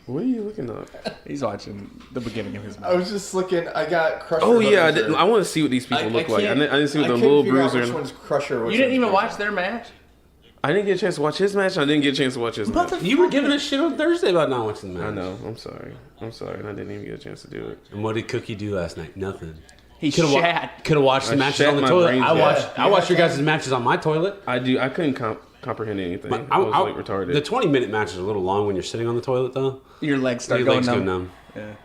What are you looking at? He's watching the beginning of his match. I was just looking. I got Crusher. Oh yeah, I want to see what these people look like. I didn't see what the little Bruiser. Which one's Crusher? You didn't even watch their match? I didn't get a chance to watch his match. I didn't get a chance to watch his match. You were giving us shit on Thursday about not watching the match. I know. I'm sorry. And I didn't even get a chance to do it. And what did Cookie do last night? Nothing. He could have watched the matches on the toilet. I watched your guys' matches on my toilet. I couldn't comprehend anything. I was like retarded. The 20-minute match is a little long when you're sitting on the toilet, though. Your legs start going numb. Yeah.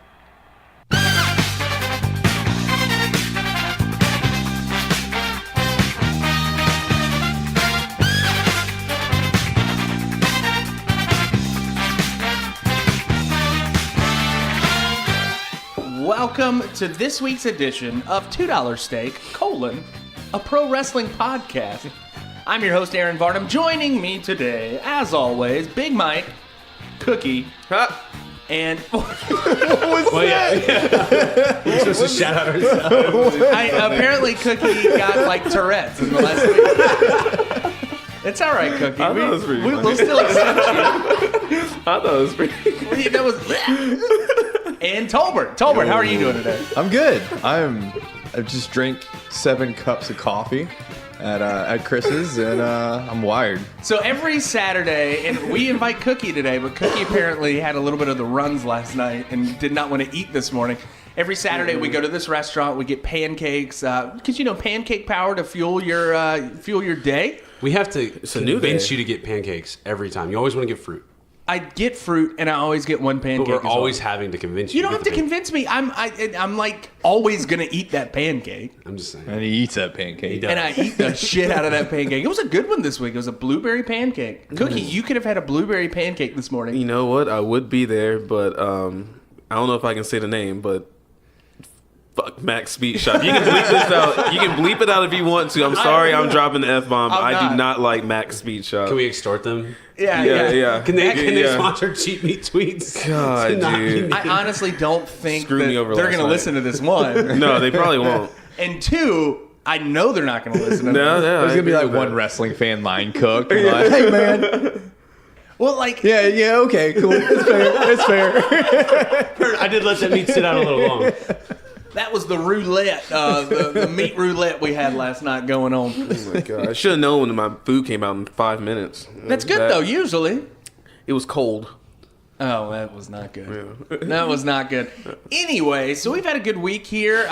Welcome to this week's edition of $2 Steak, a pro wrestling podcast. I'm your host, Aaron Varnum. Joining me today, as always, Big Mike, Cookie, and... You're supposed to shout out ourselves. Apparently, Cookie got, like, Tourette's in the last week. It's all right, Cookie. I thought it was pretty funny. We'll still accept you. I thought it was pretty That was... And Tolbert. Tolbert, how are you doing today? I'm good. I just drank 7 cups of coffee at Chris's, and I'm wired. So every Saturday, and we invite Cookie today, but Cookie apparently had a little bit of the runs last night and did not want to eat this morning. Every Saturday, we go to this restaurant. We get pancakes because pancake power to fuel your day. We have to convince you to get pancakes every time. You always want to get fruit. I get fruit, and I always get one pancake. But we're always having to convince you. You don't have to convince me. I'm like always gonna eat that pancake. I'm just saying. And he eats that pancake. And I eat the shit out of that pancake. It was a good one this week. It was a blueberry pancake. Cookie, you could have had a blueberry pancake this morning. You know what? I would be there, but I don't know if I can say the name, but fuck Max Speed Shop. You can bleep this out. You can bleep it out if you want to. I'm sorry I'm dropping the F-bomb. I do not like Max Speed Shop. Can we extort them? Yeah. Can they sponsor cheap meat tweets? God, dude. I honestly don't think Screwed me over they're last going to night. listen to this, one. No, they probably won't. And two, I know they're not going to listen to No, this. There's gonna be like one wrestling fan line cook. And like, hey man. Well, like... Yeah, okay, cool. It's fair. I did let that meat sit out a little long. That was the roulette, the meat roulette we had last night going on. Oh my God. I should have known when my food came out in 5 minutes. That's good, though, usually. It was cold. Oh, that was not good. Yeah. That was not good. Anyway, so we've had a good week here.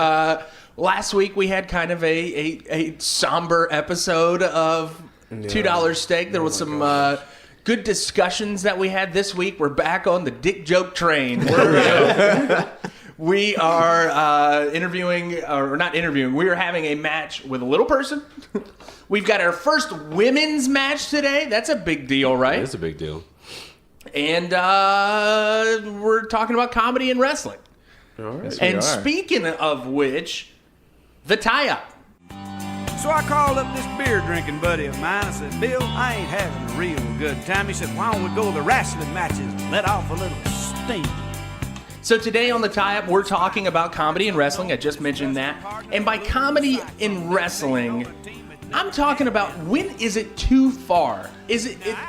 Last week we had kind of a somber episode of $2 Steak. There was some good discussions that we had this week. We're back on the dick joke train. We are we are having a match with a little person. We've got our first women's match today. That's a big deal, right? It's a big deal. And we're talking about comedy and wrestling. All right. Yes, we And are. speaking of which, the tie-up. So I called up this beer drinking buddy of mine. I said, Bill, I ain't having a real good time. He said, why don't we go to the wrestling matches and let off a little steam? So today on the tie-up, we're talking about comedy and wrestling. I just mentioned that. And by comedy and wrestling, I'm talking about when is it too far?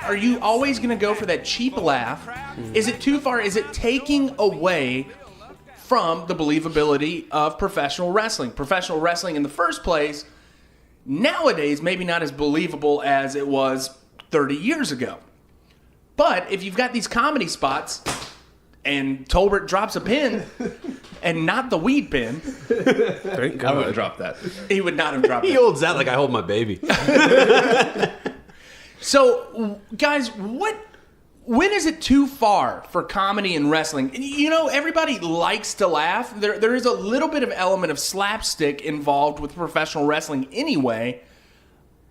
Are you always going to go for that cheap laugh? Is it too far? Is it taking away from the believability of professional wrestling? Professional wrestling in the first place, nowadays, maybe not as believable as it was 30 years ago. But if you've got these comedy spots... and Tolbert drops a pin, and not the weed pin. Thank God. I would have dropped that. He would not have dropped He it. holds that like I hold my baby. So, guys, when is it too far for comedy and wrestling? You know, everybody likes to laugh. There is a little bit of element of slapstick involved with professional wrestling anyway.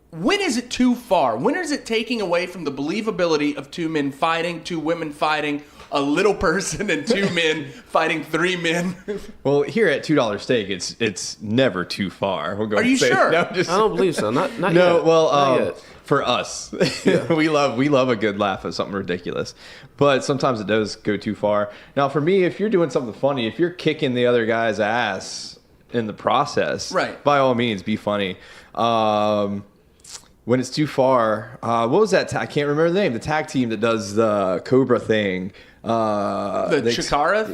When is it too far? When is it taking away from the believability of two men fighting, two women fighting, a little person and two men fighting three men? Well, here at $2 Steak, it's never too far. We'll go Are you sure? No, I don't believe so. Not no, yet. well, Not yet. for us, we love a good laugh at something ridiculous, but sometimes it does go too far. Now, for me, if you're doing something funny, if you're kicking the other guy's ass in the process, right, by all means, be funny. When it's too far, what was that? I can't remember the name. The tag team that does the Cobra thing. Chikara?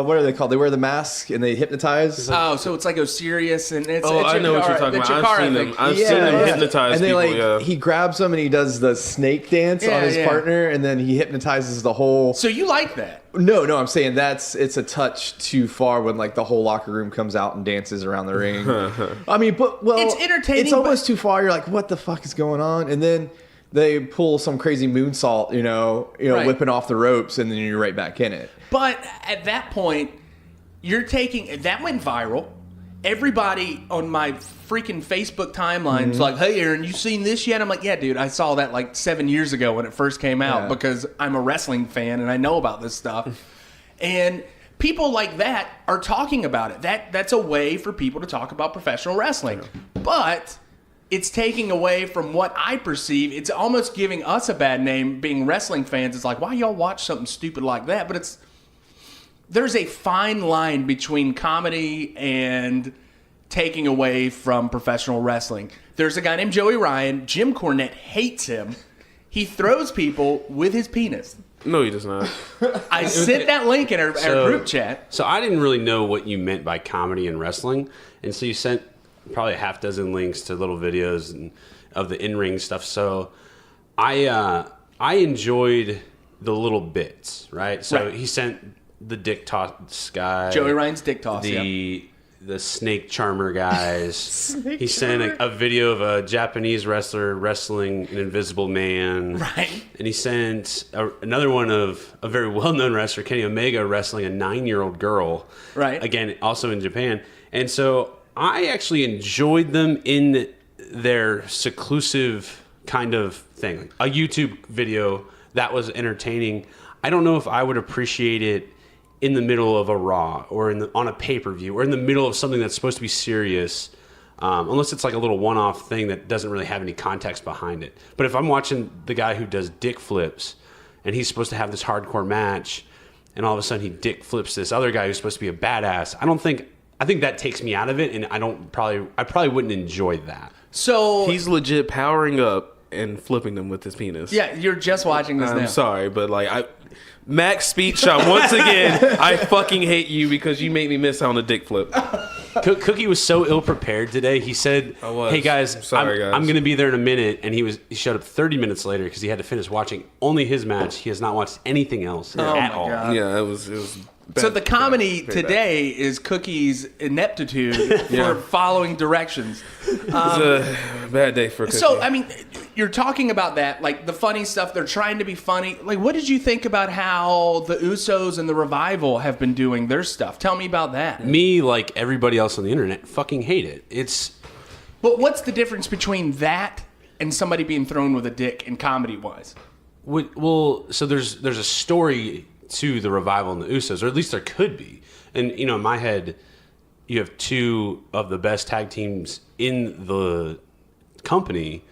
What are they called? They wear the mask and they hypnotize. Oh, so it's like Osiris and it's. Oh, I know what you're talking about. I've seen them. I've seen them hypnotize and they people. he grabs them and he does the snake dance on his partner, and then he hypnotizes the whole. So you like that? No, I'm saying it's a touch too far when like the whole locker room comes out and dances around the ring. I mean, it's entertaining. It's almost too far. You're like, what the fuck is going on? And then they pull some crazy moonsault, right. Whipping off the ropes, and then you're right back in it. But at that point, you're taking that went viral. Everybody on my freaking Facebook timeline's like, "Hey, Aaron, you seen this yet?" I'm like, "Yeah, dude, I saw that like 7 years ago when it first came out because I'm a wrestling fan and I know about this stuff." And people like that are talking about it. That's a way for people to talk about professional wrestling, but it's taking away from what I perceive. It's almost giving us a bad name being wrestling fans. It's like, why y'all watch something stupid like that? But there's a fine line between comedy and taking away from professional wrestling. There's a guy named Joey Ryan. Jim Cornette hates him. He throws people with his penis. No, he does not. I sent that link in our group chat. So I didn't really know what you meant by comedy and wrestling. And so you sent probably a half dozen links to little videos of the in-ring stuff. So I enjoyed the little bits, right? So he sent the dick toss guy. Joey Ryan's dick toss, the snake charmer guys. He sent a video of a Japanese wrestler wrestling an invisible man. Right. And he sent another one of a very well-known wrestler, Kenny Omega, wrestling a 9-year-old girl. Right. Again, also in Japan. And so I actually enjoyed them in their seclusive kind of thing. A YouTube video that was entertaining. I don't know if I would appreciate it in the middle of a Raw or on a pay-per-view or in the middle of something that's supposed to be serious, unless it's like a little one-off thing that doesn't really have any context behind it. But if I'm watching the guy who does dick flips and he's supposed to have this hardcore match and all of a sudden he dick flips this other guy who's supposed to be a badass, I think that takes me out of it, and I probably wouldn't enjoy that. So he's legit powering up and flipping them with his penis. Yeah, you're just watching this now. I'm sorry, but Max Speed Shop, once again, I fucking hate you because you made me miss out on a dick flip. Cookie was so ill prepared today. He said, "Hey guys, I'm going to be there in a minute," and he showed up 30 minutes later because he had to finish watching only his match. He has not watched anything else at all. God. Yeah, it was. So the comedy today is Cookie's ineptitude for following directions. It's a bad day for Cookie. So, I mean, you're talking about that, like the funny stuff. They're trying to be funny. Like, what did you think about how the Usos and the Revival have been doing their stuff? Tell me about that. Me, like everybody else on the internet, fucking hate it. But what's the difference between that and somebody being thrown with a dick in comedy-wise? Well, so there's a story to the Revival and the Usos, or at least there could be. And, in my head, you have two of the best tag teams in the company.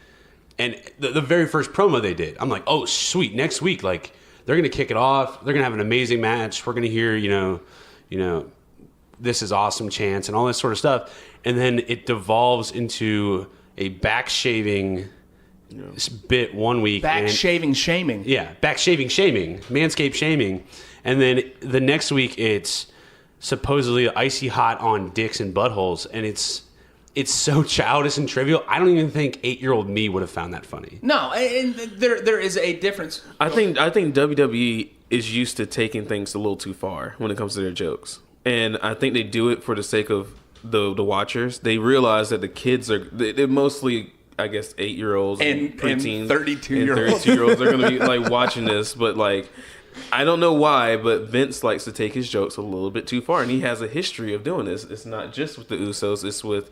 And the very first promo they did, I'm like, oh, sweet. Next week, like, they're going to kick it off. They're going to have an amazing match. We're going to hear, this is awesome chants and all this sort of stuff. And then it devolves into a back-shaving bit one week. Back-shaving shaming. Yeah, back-shaving shaming. Manscaped shaming. And then the next week, it's supposedly icy hot on dicks and buttholes. And it's so childish and trivial. I don't even think 8-year-old me would have found that funny. No, and there is a difference. I think WWE is used to taking things a little too far when it comes to their jokes. And I think they do it for the sake of the watchers. They realize that the kids they're mostly, I guess, 8-year-olds and preteens, 32-year-olds are going to be like watching this. But like, I don't know why, but Vince likes to take his jokes a little bit too far, and he has a history of doing this. It's not just with the Usos; it's with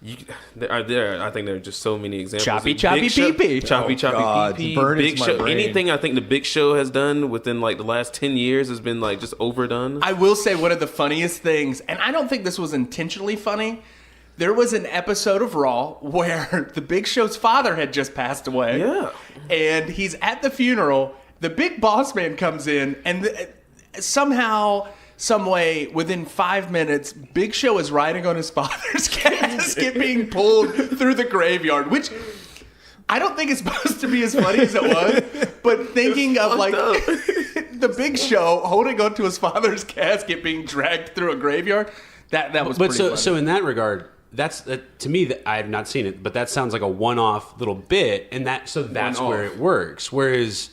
I think there are just so many examples. Choppy pee-pee. Choppy pee-pee. Big Show. Anything I think the Big Show has done within like the last 10 years has been like just overdone. I will say one of the funniest things, and I don't think this was intentionally funny. There was an episode of Raw where the Big Show's father had just passed away. Yeah. And he's at the funeral. The Big Boss Man comes in, and somehow, some way, within 5 minutes, Big Show is riding on his father's casket being pulled through the graveyard, which I don't think it's supposed to be as funny as it was, but thinking of like the Big Show holding onto his father's casket being dragged through a graveyard, that was pretty funny. So in that regard, that's to me that I have not seen it, but that sounds like a one-off little bit, and that's where it works. Whereas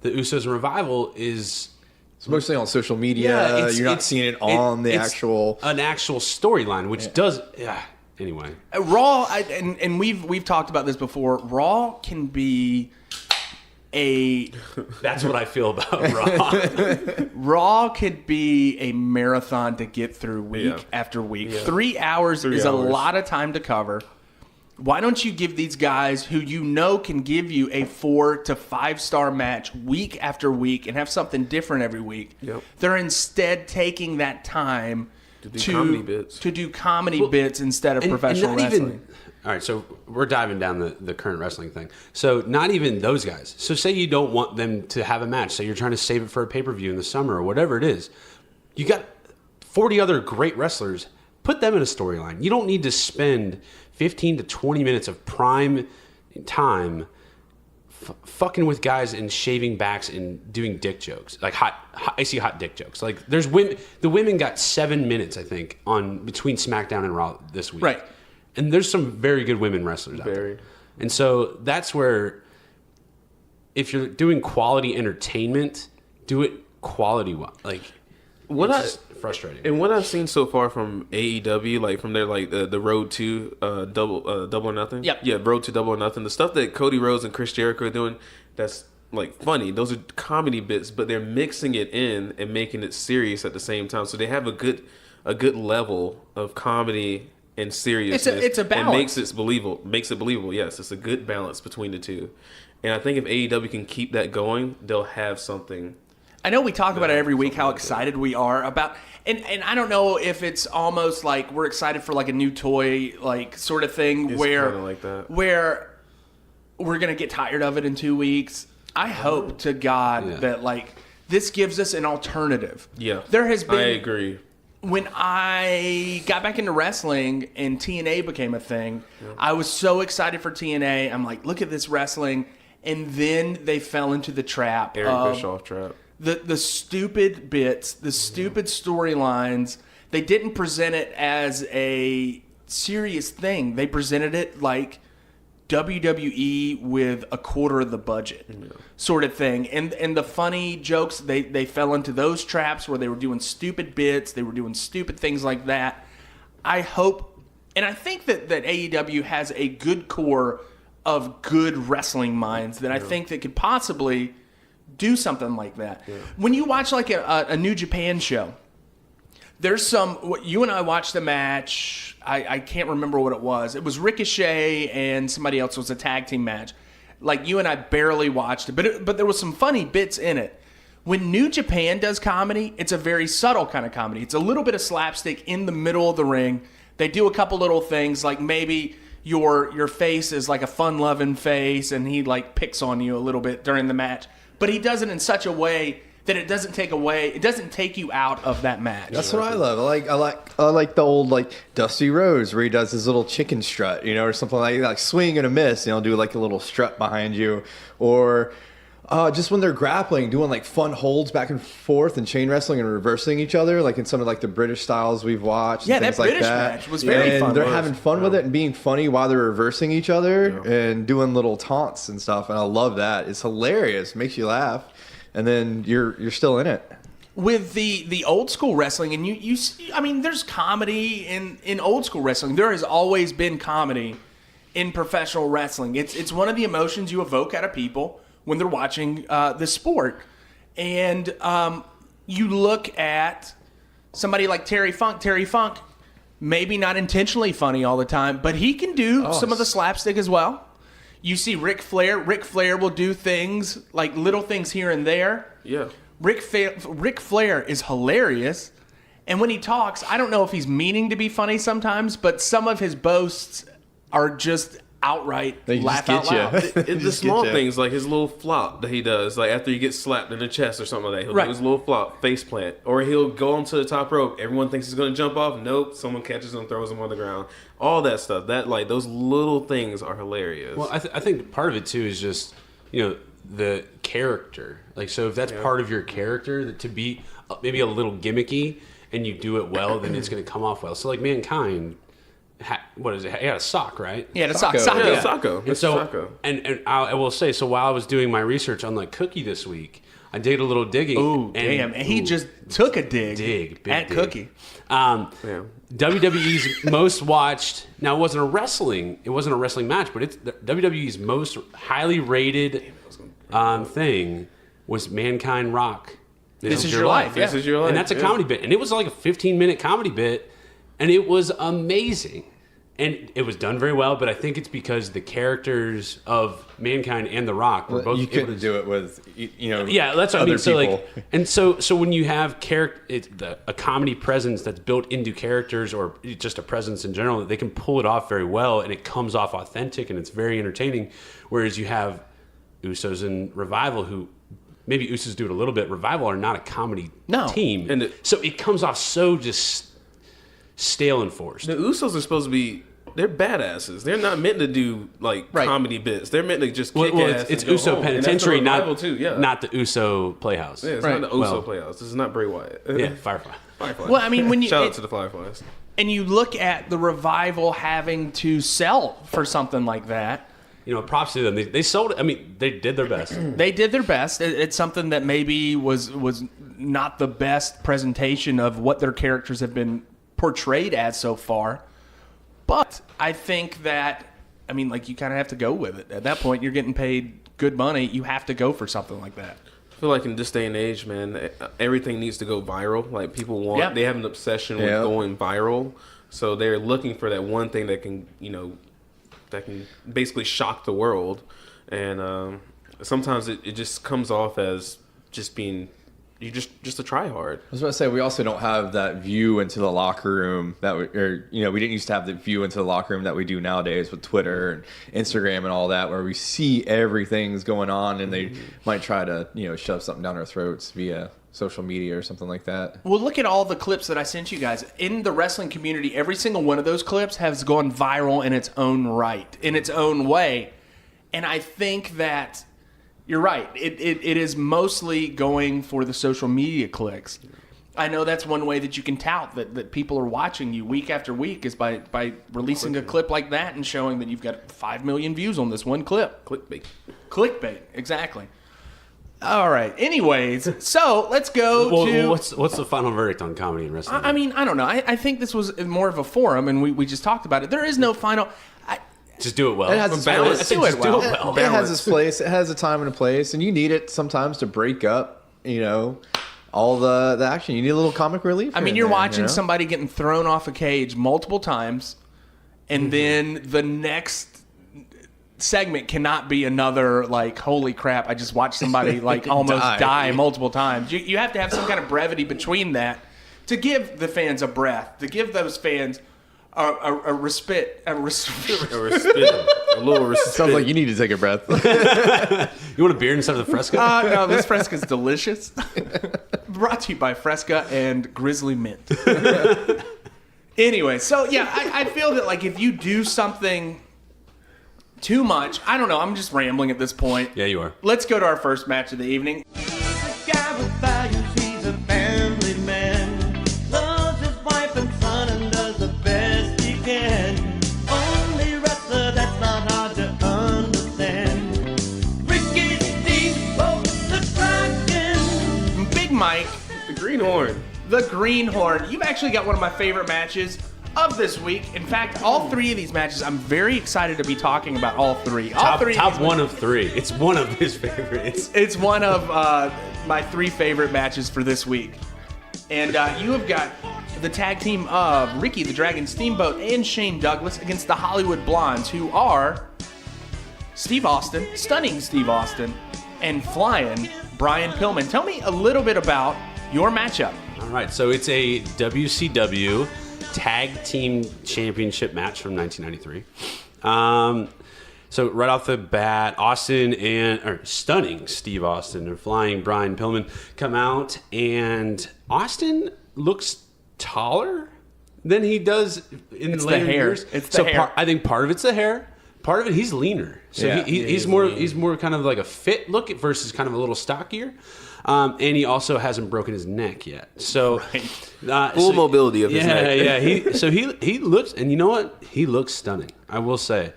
the Usos and Revival is it's mostly on social media. You're not seeing it on an actual storyline, which does. Yeah. Anyway, Raw, and we've talked about this before. Raw can be a. That's what I feel about Raw. Raw could be a marathon to get through week after week. Yeah. 3 hours is a lot of time to cover. Why don't you give these guys who you know can give you a 4 to 5 star match week after week and have something different every week? Yep. They're instead taking that time to do comedy bits instead of professional wrestling. All right, so we're diving down the current wrestling thing. So not even those guys. So say you don't want them to have a match. Say you're trying to save it for a pay-per-view in the summer or whatever it is. You got 40 other great wrestlers. Put them in a storyline. You don't need to spend 15 to 20 minutes of prime time fucking with guys and shaving backs and doing dick jokes, like icy hot dick jokes. Like there's women. The women got 7 minutes, I think, on between SmackDown and Raw this week. Right. And there's some very good women wrestlers out there. And so that's where, if you're doing quality entertainment, do it quality. Like it's frustrating. And what I've seen so far from AEW, like from their the road to Double or Nothing. Yep. Yeah, road to Double or Nothing. The stuff that Cody Rhodes and Chris Jericho are doing, that's like funny. Those are comedy bits, but they're mixing it in and making it serious at the same time. So they have a good level of comedy and seriousness. It's a balance. And makes it believable. Yes, it's a good balance between the two. And I think if AEW can keep that going, they'll have something. I know we talk about it every week, how excited we are about, and I don't know if it's almost like we're excited for like a new toy, like sort of thing, It's where kinda like that. where we're gonna get tired of it in 2 weeks. I hope to God that like this gives us an alternative. Yeah, there has been. I agree. When I got back into wrestling and TNA became a thing, I was so excited for TNA. I'm like, look at this wrestling, and then they fell into the trap. Eric Bischoff trap. The stupid bits, the stupid storylines. They didn't present it as a serious thing. They presented it like WWE with a quarter of the budget, sort of thing. And the funny jokes, they fell into those traps where they were doing stupid bits. They were doing stupid things like that. I hope, and I think that AEW has a good core of good wrestling minds that I think that could possibly do something like that. Yeah. When you watch like a New Japan show, there's you and I watched the match. I can't remember what it was. It was Ricochet and somebody else. It was a tag team match. Like you and I barely watched it, but there was some funny bits in it. When New Japan does comedy, it's a very subtle kind of comedy. It's a little bit of slapstick in the middle of the ring. They do a couple little things, like maybe your face is like a fun-loving face, and he like picks on you a little bit during the match. But he does it in such a way that it doesn't take you out of that match. That's what I love. I like the old like Dusty Rhodes where he does his little chicken strut, or something like swing and a miss, and he'll do like a little strut behind you, or just when they're grappling, doing like fun holds back and forth and chain wrestling and reversing each other, like in some of like the British styles we've watched. Yeah, and things that British like that. match was very fun. And they're having fun with it and being funny while they're reversing each other and doing little taunts and stuff. And I love that. It's hilarious. Makes you laugh. And then you're still in it. With the old school wrestling, and you see, I mean, there's comedy in old school wrestling. There has always been comedy in professional wrestling. It's one of the emotions you evoke out of people when they're watching the sport. And you look at somebody like Terry Funk. Terry Funk, maybe not intentionally funny all the time, but he can do some of the slapstick as well. You see Ric Flair. Ric Flair will do things like little things here and there. Yeah. Ric Flair is hilarious. And when he talks, I don't know if he's meaning to be funny sometimes, but some of his boasts are just outright They just laugh get out loud. you. It's the small things, like his little flop that he does, like after he gets slapped in the chest or something like that. He'll do his little flop, face plant. Or he'll go onto the top rope. Everyone thinks he's going to jump off. Nope. Someone catches him and throws him on the ground. All that stuff. That, like, those little things are hilarious. Well, I think part of it too is just, the character. Like, so if that's part of your character, that to be maybe a little gimmicky and you do it well, then it's going to come off well. So like Mankind, what is it? He had a sock, right? Yeah, the sock. Yeah, Socko. And so, Socko. and I will say, so while I was doing my research on like Cookie this week, I did a little digging. Ooh, damn! And he just took a dig big at dig. Cookie. WWE's most watched. Now it wasn't a wrestling match, but it's WWE's most highly rated thing was Mankind Rock. This is your life. This is your life. And that's a comedy bit, and it was like a 15-minute comedy bit, and it was amazing. And it was done very well, but I think it's because the characters of Mankind and The Rock were both. You couldn't do it with, yeah, that's what I mean. So people. like, and so when you have a comedy presence that's built into characters, or just a presence in general, they can pull it off very well, and it comes off authentic, and it's very entertaining. Whereas you have Usos and Revival, who maybe Usos do it a little bit. Revival are not a comedy team, And so it comes off so just stale and forced. The Usos are supposed to be, they're badasses. They're not meant to do like comedy bits. They're meant to just kick ass. It's and go Uso home. Penitentiary, And that's the Revival too. not the Uso Playhouse. Yeah, it's not the Uso Playhouse. This is not Bray Wyatt. Yeah, Firefly. Fireflies. Well, I mean, when you shout out to the Fireflies. and you look at the Revival having to sell for something like that. Props to them. They sold it. I mean, they did their best. They did their best. It's something that maybe was not the best presentation of what their characters have been portrayed as so far. But I think that, I mean, like, you kind of have to go with it. At that point, you're getting paid good money. You have to go for something like that. I feel like in this day and age, man, everything needs to go viral. Like, people they have an obsession with going viral. So they're looking for that one thing that can, that can basically shock the world. And sometimes it just comes off as just being, you just a try hard. I was about to say, we also don't have that view into the locker room that we didn't used to have the view into the locker room that we do nowadays with Twitter and Instagram and all that, where we see everything's going on, and they might try to, shove something down our throats via social media or something like that. Well, look at all the clips that I sent you guys. In the wrestling community, every single one of those clips has gone viral in its own right, in its own way. And I think that you're right. It is mostly going for the social media clicks. I know that's one way that you can tout that people are watching you week after week is by releasing a clip like that and showing that you've got 5 million views on this one clip. Clickbait, exactly. All right. Anyways, so let's go to... What's the final verdict on comedy and wrestling? I mean, I don't know. I think this was more of a forum, and we just talked about it. There is no final... Just do it well. It has its place. Do it well. It has its place. It has a time and a place, and you need it sometimes to break up, all the action. You need a little comic relief. I mean, you're watching somebody getting thrown off a cage multiple times, and then the next segment cannot be another, like, holy crap, I just watched somebody, like, almost die multiple times. You have to have some kind of brevity between that to give the fans a breath, to give those fans a respite. A little respite. Sounds like you need to take a breath. You want a beer instead of the Fresca? No, this Fresca's delicious. Brought to you by Fresca and Grizzly Mint. Anyway, so yeah, I feel that, like, if you do something too much, I don't know, I'm just rambling at this point. Yeah, you are. Let's go to our first match of the evening. Mike, the Greenhorn. The Greenhorn. You've actually got one of my favorite matches of this week. In fact, all three of these matches, I'm very excited to be talking about all three. Top one of three. It's one of his favorites. It's one of my 3 favorite matches for this week. And you have got the tag team of Ricky the Dragon Steamboat and Shane Douglas against the Hollywood Blondes, who are Steve Austin, Stunning Steve Austin, and Flying Brian Pillman. Tell me a little bit about your matchup. All right, so it's a WCW Tag Team Championship match from 1993. So right off the bat, stunning Steve Austin and flying Brian Pillman come out, and Austin looks taller than he does in later years. It's the hair. I think part of it's the hair. Part of it, he's leaner. So he's more kind of like a fit look versus kind of a little stockier. And he also hasn't broken his neck yet. So full mobility of his neck. Yeah. He looks, and you know what? He looks stunning, I will say.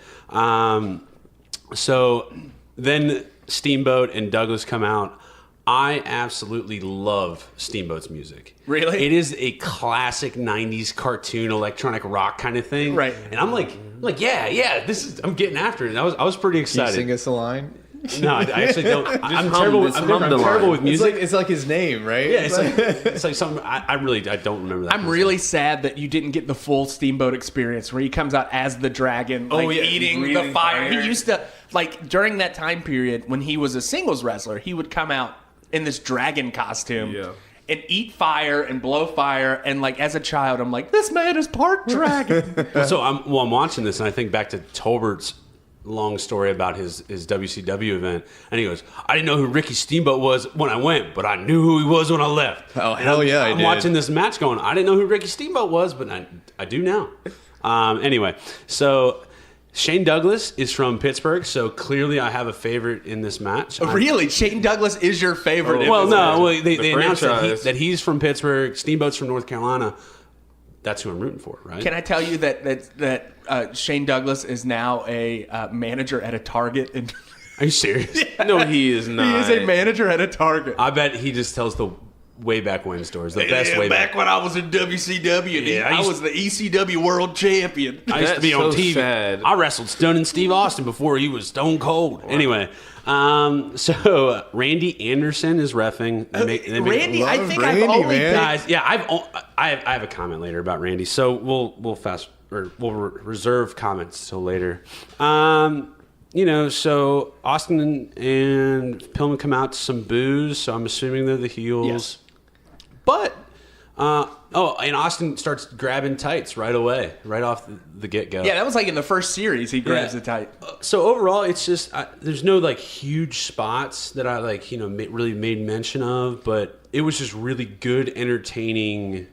So then Steamboat and Douglas come out. I absolutely love Steamboat's music. Really? It is a classic 90s cartoon electronic rock kind of thing. Right. And I'm like, I'm getting after it. And I was pretty Can you excited. sing us a line? No, I actually don't. I'm terrible with music. It's like his name, right? Yeah, it's like something. I don't remember that. I'm really sad that you didn't get the full Steamboat experience where he comes out as the dragon, eating the fire. He used to, during that time period when he was a singles wrestler, he would come out in this dragon costume. Yeah. And eat fire and blow fire, and as a child, I'm like, this man is part dragon. So I'm watching this, and I think back to Tolbert's long story about his WCW event, and he goes, I didn't know who Ricky Steamboat was when I went, but I knew who he was when I left. Oh, hell yeah, I'm watching this match going, I didn't know who Ricky Steamboat was, but I do now. Anyway, so Shane Douglas is from Pittsburgh, so clearly I have a favorite in this match. Really? Shane Douglas is your favorite? They announced that he's from Pittsburgh, Steamboat's from North Carolina. That's who I'm rooting for, right? Can I tell you that Shane Douglas is now a manager at a Target? Are you serious? No, he is not. He is a manager at a Target. I bet he just tells the way back when stories. The best way back. Back when I was in WCW, I was the ECW World Champion. I used to be on so TV. sad. I wrestled Stunning Steve Austin before he was Stone Cold. Anyway, so Randy Anderson is reffing. Randy, I think Randy, I've only man. Guys, yeah, I have a comment later about Randy. So we'll reserve comments till later. So Austin and Pillman come out to some booze. So I'm assuming they're the heels. Yes. But and Austin starts grabbing tights right away, right off the get go. Yeah, that was in the first series. He grabs the tight. So overall, it's just there's no huge spots that I really made mention of, but it was just really good, entertaining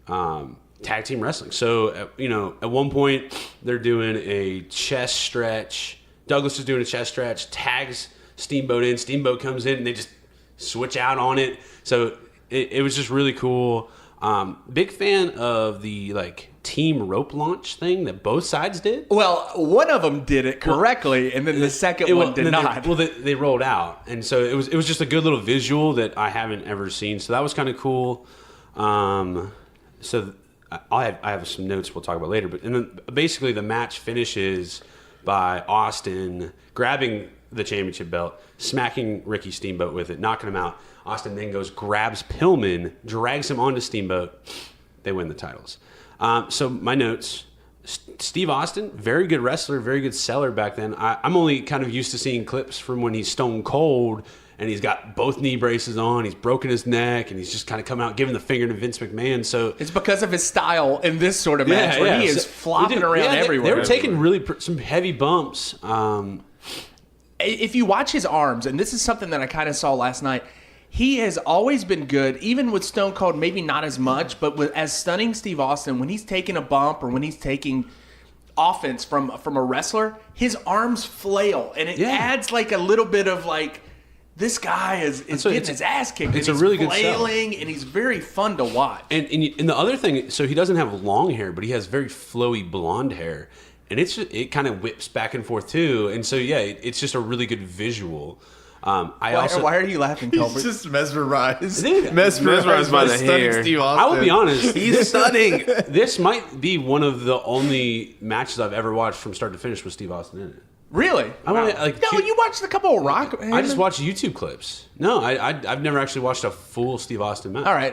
tag team wrestling. So at one point they're doing a chest stretch. Douglas is doing a chest stretch, tags Steamboat in. Steamboat comes in, and they just switch out on it. So it was just really cool. Big fan of the team rope launch thing that both sides did. Well, one of them did it correctly, and then the second one did not. They rolled out, and so it was just a good little visual that I haven't ever seen. So that was kind of cool. So I have some notes we'll talk about later, but and then basically the match finishes by Austin grabbing the championship belt, smacking Ricky Steamboat with it, knocking him out. Austin then grabs Pillman, drags him onto Steamboat. They win the titles. So my notes, Steve Austin, very good wrestler, very good seller back then. I'm only kind of used to seeing clips from when he's Stone Cold and he's got both knee braces on, he's broken his neck, and he's just kind of come out giving the finger to Vince McMahon. So it's because of his style in this sort of match where he is flopping around everywhere. They were taking really some heavy bumps. If you watch his arms, and this is something that I kind of saw last night, he has always been good, even with Stone Cold, maybe not as much, but as Stunning Steve Austin, when he's taking a bump or when he's taking offense from a wrestler, his arms flail, and it adds a little bit of this guy is getting his ass kicked. It's and a really good flailing, and he's very fun to watch. And the other thing, so he doesn't have long hair, but he has very flowy blonde hair, and it kind of whips back and forth too. And so it's just a really good visual. Why are you laughing, Tolbert? He's just mesmerized. Mesmerized by the hair. Steve Austin. I will be honest. He's stunning. This might be one of the only matches I've ever watched from start to finish with Steve Austin in it. Really? You watched a couple of Rock. I just watched YouTube clips. No, I've never actually watched a full Steve Austin match. All right,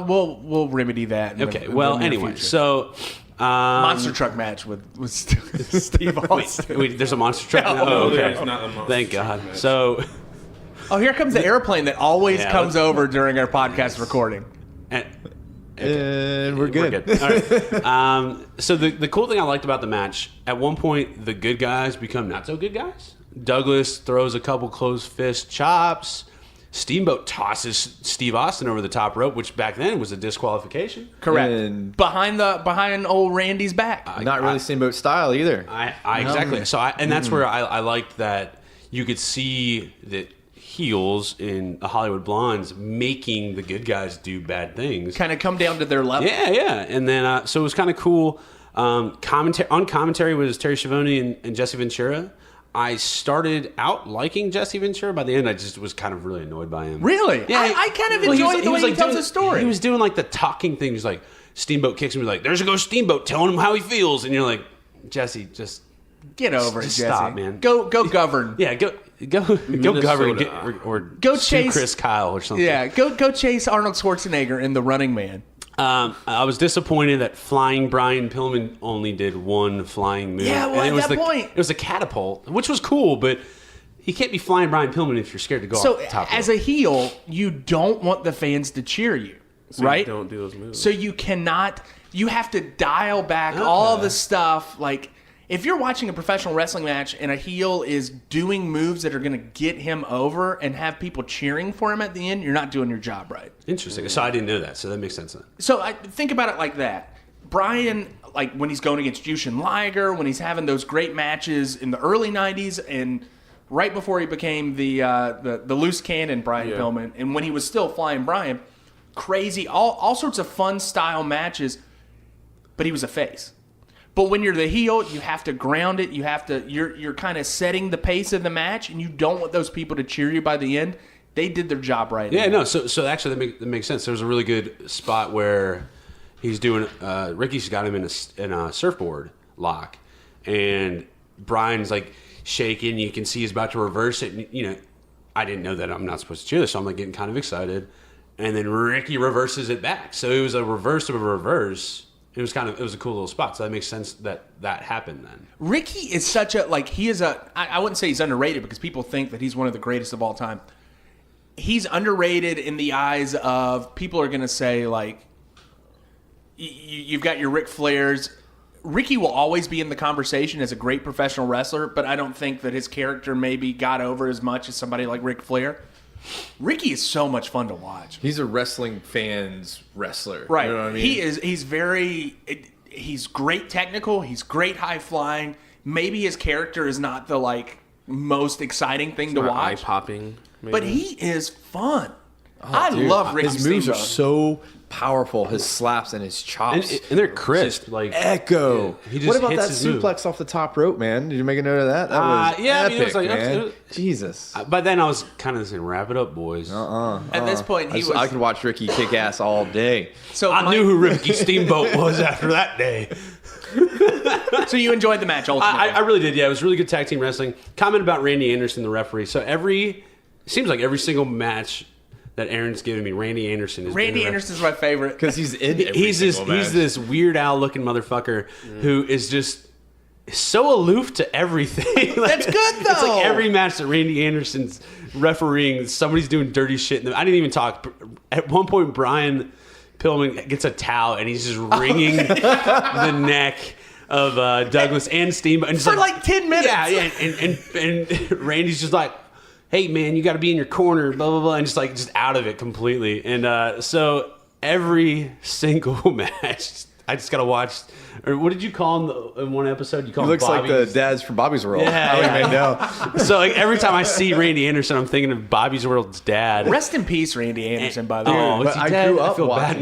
we'll remedy that. Okay. Well, anyway, so monster truck match with Steve Austin. Wait, there's a monster truck. No, now? Okay. there's not a monster Thank truck God. match. So, here comes the airplane that always comes over during our podcast recording. And we're good. All right. So the cool thing I liked about the match, at one point, the good guys become not so good guys. Douglas throws a couple closed fist chops. Steamboat tosses Steve Austin over the top rope, which back then was a disqualification. Correct. And behind old Randy's back. not really Steamboat style either. Exactly. So and that's where I liked that you could see that heels in the Hollywood Blondes making the good guys do bad things. Kind of come down to their level. Yeah. And then so it was kind of cool. Commentary was Terry Schiavone and Jesse Ventura. I started out liking Jesse Ventura. By the end, I just was kind of really annoyed by him. Really? Yeah. I kind of enjoyed the way he tells his story. He was doing like the talking thing. He's like, Steamboat kicks him. He's like, there's a go Steamboat telling him how he feels. And you're like, Jesse, just get over it, just Jesse. stop, man. Go govern. Yeah, go govern or Go sue chase Chris Kyle or something. Yeah, go chase Arnold Schwarzenegger in The Running Man. I was disappointed that Flying Brian Pillman only did one flying move. Yeah, well, and at that point. It was a catapult, which was cool, but he can't be Flying Brian Pillman if you're scared to go So off the top as rope. a heel, you don't want the fans to cheer you, right? You don't do those moves. So you cannot. You have to dial back all the stuff. Like if you're watching a professional wrestling match and a heel is doing moves that are going to get him over and have people cheering for him at the end, you're not doing your job right. Interesting. So I didn't know that, so that makes sense then. So I think about it like that. Brian, like when he's going against Jushin Liger, when he's having those great matches in the early '90s, and right before he became the loose cannon Brian Pillman, and when he was still Flying Brian, crazy, all sorts of fun style matches, but he was a face. But when you're the heel, you have to ground it. You have to. You're kind of setting the pace of the match, and you don't want those people to cheer you by the end. They did their job right. Yeah, no. So actually, that makes sense. There was a really good spot where he's doing. Ricky's got him in a surfboard lock, and Brian's like shaking. You can see he's about to reverse it. And, I didn't know that I'm not supposed to cheer this, so I'm like getting kind of excited. And then Ricky reverses it back. So it was a reverse of a reverse. It was a cool little spot. So that makes sense that happened then. Ricky is such a he is I wouldn't say he's underrated because people think that he's one of the greatest of all time. He's underrated in the eyes of people are going to say like you've got your Ric Flairs. Ricky will always be in the conversation as a great professional wrestler, but I don't think that his character maybe got over as much as somebody like Ric Flair. Ricky is so much fun to watch. He's a wrestling fan's wrestler. Right. You know what I mean? He's great technical. He's great high flying. Maybe his character is not the most exciting thing to watch. Eye popping. But he is fun. I Dude, love Ricky his moves are Steamboat. so powerful. His slaps and his chops. And they're crisp. Just like echo. Yeah, he just what about hits that his move. suplex off the top rope, man? Did you make a note of that? That was yeah, I mean, epic, it was like- man. Jesus. By then I was kind of saying, wrap it up, boys. At this point, I could watch Ricky kick ass all day. So I knew who Ricky Steamboat was after that day. So you enjoyed the match ultimately. I really did. Yeah, it was really good tag team wrestling. Comment about Randy Anderson, the referee. So seems like every single match that Aaron's giving me, Randy Anderson is. Randy Anderson's my favorite Because he's in every He's single match. this Weird Al looking motherfucker who is just so aloof to everything. That's good, though. It's like every match that Randy Anderson's refereeing, somebody's doing dirty shit. I didn't even talk. At one point, Brian Pillman gets a towel and he's just wringing the neck of Douglas and Steamboat. And just for like 10 minutes. Yeah. And Randy's just like, hey, man, you got to be in your corner, blah, blah, blah. And just out of it completely. And so every single match, I just got to watch. Or what did you call him in one episode? You call He him looks like the Bobby's? dads from Bobby's World. Yeah, How yeah. he may know. So every time I see Randy Anderson, I'm thinking of Bobby's World's dad. Rest in peace, Randy Anderson, by the way. Oh, is But he I dead? grew up I feel bad watching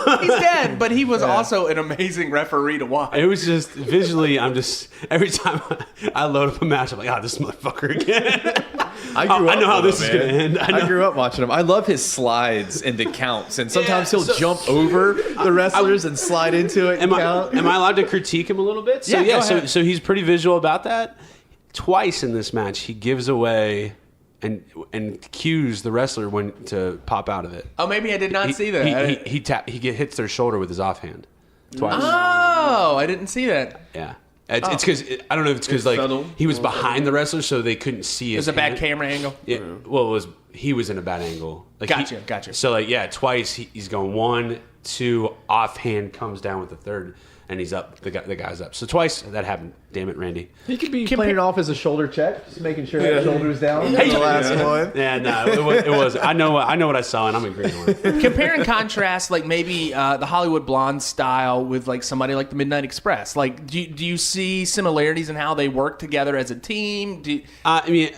now. He's dead, but he was also an amazing referee to watch. It was just visually, every time I load up a match, I'm like, this motherfucker again. I know how this is going gonna end. I grew up watching him. I love his slides into counts, and sometimes Yeah, he'll jump over the wrestlers and slide into it. Am and count. I allowed to critique him a little bit? So, Yeah, go ahead. so he's pretty visual about that. Twice in this match, he gives away and cues the wrestler when to pop out of it. Oh, maybe I did not see that. He hits their shoulder with his offhand twice. Oh, I didn't see that. Yeah. It's because I don't know if it's because It's subtle. he was behind the wrestler, so they couldn't see It his was a bad hand. camera angle. Yeah. Well, it was he was in a bad angle. Like Gotcha. So like twice he's going 1, 2, offhand comes down with the third, and he's up. The guy's up. So twice that happened. Damn it, Randy. He could be playing it off as a shoulder check, just making sure that shoulder's down. Hey, the last one. Yeah, no, it was. I know what I saw, and I'm agreeing with it. Compare and contrast, like maybe the Hollywood Blonde style with like somebody like the Midnight Express. Like, do you see similarities in how they work together as a team? I mean,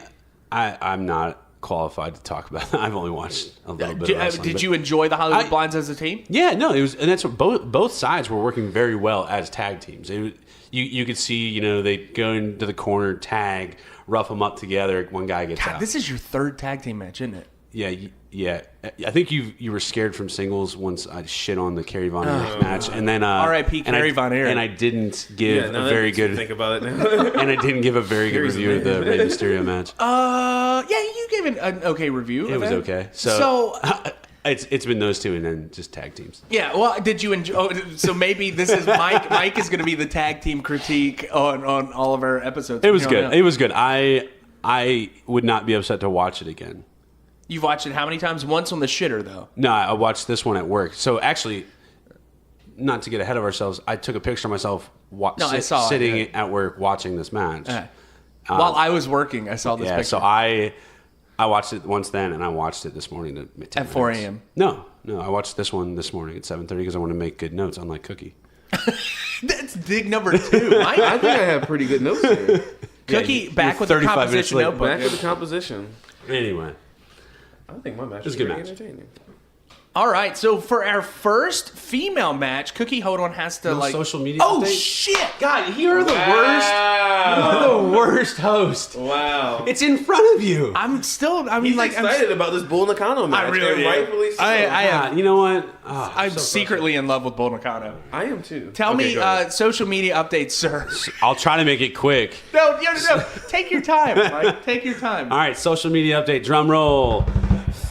I'm not qualified to talk about that. I've only watched a little bit of wrestling. Did you enjoy the Hollywood Blondes as a team? Yeah, no, it was, and that's what both sides were working very well as tag teams. You could see, they go into the corner, tag, rough them up together. One guy gets out. This is your third tag team match, isn't it? Yeah. I think you were scared from singles once I shit on the Kerry Von Erich match, and then R.I.P. Kerry Von Erich, and I didn't give a very good. Think about it now. And I didn't give a very good review of the Rey Mysterio match. Yeah, you gave an okay review. It was okay. So it's been those two, and then just tag teams. Yeah. Well, did you enjoy? So maybe this is Mike. Mike is going to be the tag team critique on all of our episodes. It was good. It was good. I would not be upset to watch it again. You've watched it how many times? Once on the shitter, though. No, I watched this one at work. So actually, not to get ahead of ourselves, I took a picture of myself sitting at work watching this match. While I was working, I saw this picture. So I watched it once then, and I watched it this morning at 4 a.m. No, I watched this one this morning at 7:30 because I want to make good notes, unlike Cookie. That's dig number 2. I think I have pretty good notes here. Cookie, back with the composition notebook. Back with the composition. Anyway. I think my match was pretty a good match. Entertaining. All right, so for our first female match, Cookie Hold On has to social media. Oh update? shit! God, you're the worst. You're the worst host. Wow. It's in front of you. He's excited about this Bull Nakano match. I really am. Rightfully so. I am. You know what? I'm so secretly in love with Bull Nakano. I am too. Tell me social media updates, sir. I'll try to make it quick. No. Take your time, Mike. Take your time. All right, social media update. Drum roll.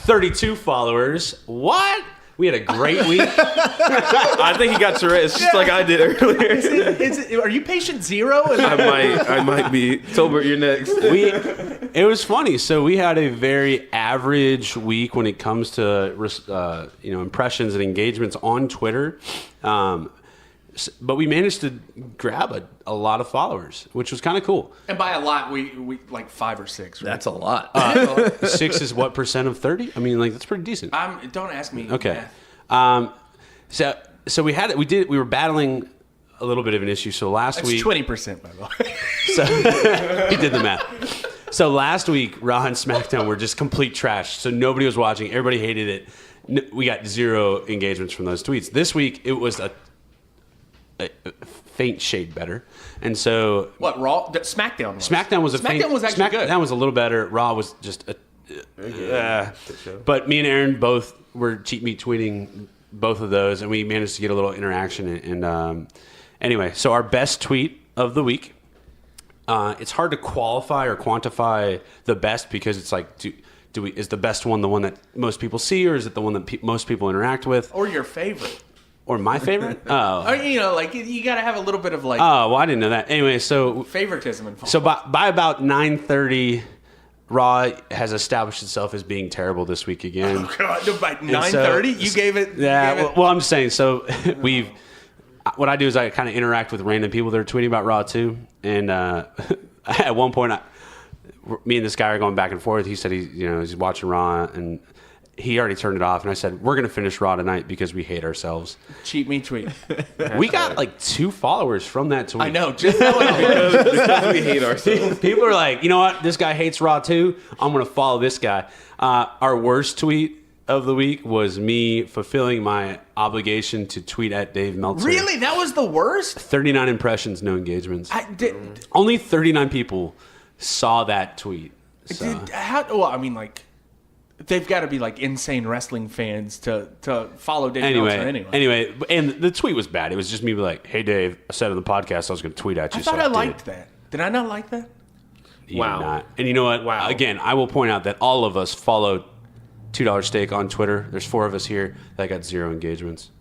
32 followers. What? We had a great week. I think he got Tourette's just like I did earlier. Are you patient 0? I might be. Tolbert, you're next. It was funny. So we had a very average week when it comes to impressions and engagements on Twitter. But we managed to grab a lot of followers, which was kind of cool. And by a lot, we like 5 or 6. Right? That's a lot. 6 is what percent of 30? I mean, that's pretty decent. Don't ask me. Okay. So we had it. We were battling a little bit of an issue. So last week, 20%, by the way. So he did the math. So last week, Raw and SmackDown were just complete trash. So nobody was watching. Everybody hated it. We got 0 engagements from those tweets. This week, it was a faint shade better, and so what Raw SmackDown was actually good. SmackDown was a little better. Raw was just but me and Aaron both were cheat meat tweeting both of those, and we managed to get a little interaction. And anyway, so our best tweet of the week. It's hard to qualify or quantify the best because it's like is the best one the one that most people see, or is it the one that most people interact with, or your favorite? Or my favorite? Oh. Or, you got to have a little bit of Oh, well, I didn't know that. Anyway, so... favoritism involved. So by about 9:30, Raw has established itself as being terrible this week again. Oh, God. By 9:30? You gave it... Yeah, well, I'm just saying. So what I do is I kind of interact with random people that are tweeting about Raw, too. And at one point, me and this guy are going back and forth. He said he's watching Raw, and... he already turned it off, and I said, we're going to finish Raw tonight because we hate ourselves. Cheat me tweet. We got like 2 followers from that tweet. I know. Just because we hate ourselves. People are like, you know what? This guy hates Raw too. I'm going to follow this guy. Our worst tweet of the week was me fulfilling my obligation to tweet at Dave Meltzer. Really? That was the worst? 39 impressions, no engagements. Only 39 people saw that tweet. So. They've got to be like insane wrestling fans to follow Dave Meltzer anyway. Anyway, and the tweet was bad. It was just me like, hey, Dave, I said on the podcast I was going to tweet at you. I thought I liked that. Did I not like that? Wow. Not. And you know what? Wow. Again, I will point out that all of us followed $2 Steak on Twitter. There's 4 of us here that got 0 engagements.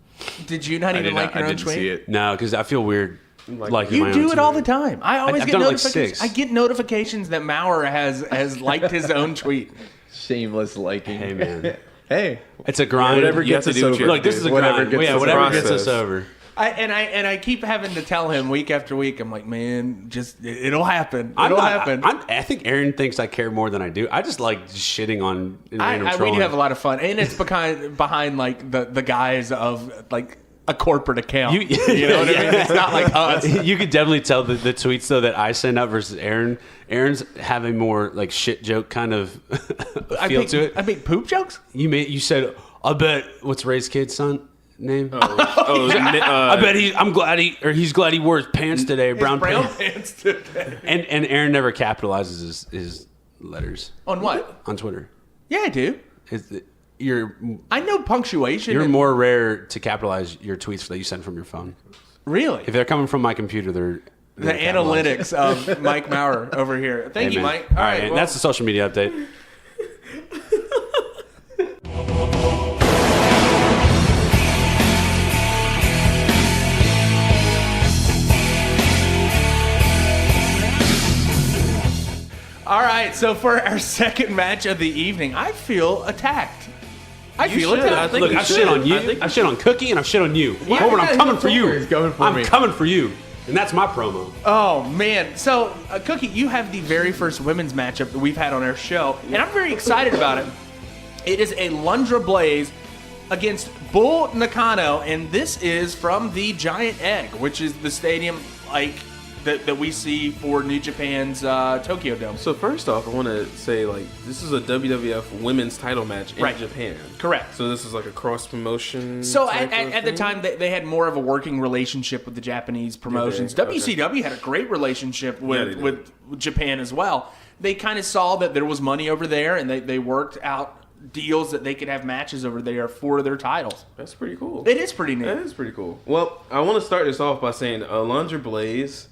Did you not even like your own tweet? See it. No, because I feel weird Like You do it all the time. I always I've get done it like notifications. 6. I get notifications that Maurer has liked his own tweet. Shameless liking. Hey, man. Hey, it's a grind. whatever You have gets to us do what you over. have Look, this is a Whatever grind. gets us Whatever over. gets us over. I keep having to tell him week after week. I'm like, man, just it'll happen. I'm It'll not- happen. I think Aaron thinks I care more than I do. I just like shitting on random we do trolling. have a lot of fun, and it's behind like the guise of like a corporate account. You know what I mean? It's not like us. You could definitely tell the tweets though that I send out versus Aaron. Aaron's having more like shit joke kind of feel to it. I make poop jokes. You said, I bet what's Ray's kid's son name? I I bet he's glad he wore his pants today, brown pants. pants today. And Aaron never capitalizes his letters On what? on Twitter. Yeah, I do. You're I know punctuation. and- more rare to capitalize your tweets that you send from your phone. really If they're coming from my computer, they're the analytics of Mike Maurer over here. Thank you, Mike. All right, well, that's the social media update. all right. So for our second match of the evening, I feel attacked. I feel should. attacked. I think Look, you I've shit on you. I think I've shit on Cookie, and I've shit on you. Colbert, I'm coming for you. He's coming for I'm me. coming for you. And that's my promo. Oh man! So, Cookie, you have the very first women's matchup that we've had on our show, and I'm very excited about it. It is Alundra Blayze against Bull Nakano, and this is from the Giant Egg, which is the stadium like that we see for New Japan's Tokyo Dome. So first off, I want to say like this is a WWF women's title match in Right. Japan. Correct. So this is like a cross promotion. So type of at the thing? time, they had more of a working relationship with the Japanese promotions. Yeah, okay. WCW had a great relationship Yeah, with, they did. with Japan as well. They kind of saw that there was money over there, and they worked out deals that they could have matches over there for their titles. That's pretty cool. It is pretty neat. That is pretty cool. Well, I want to start this off by saying Alundra Blayze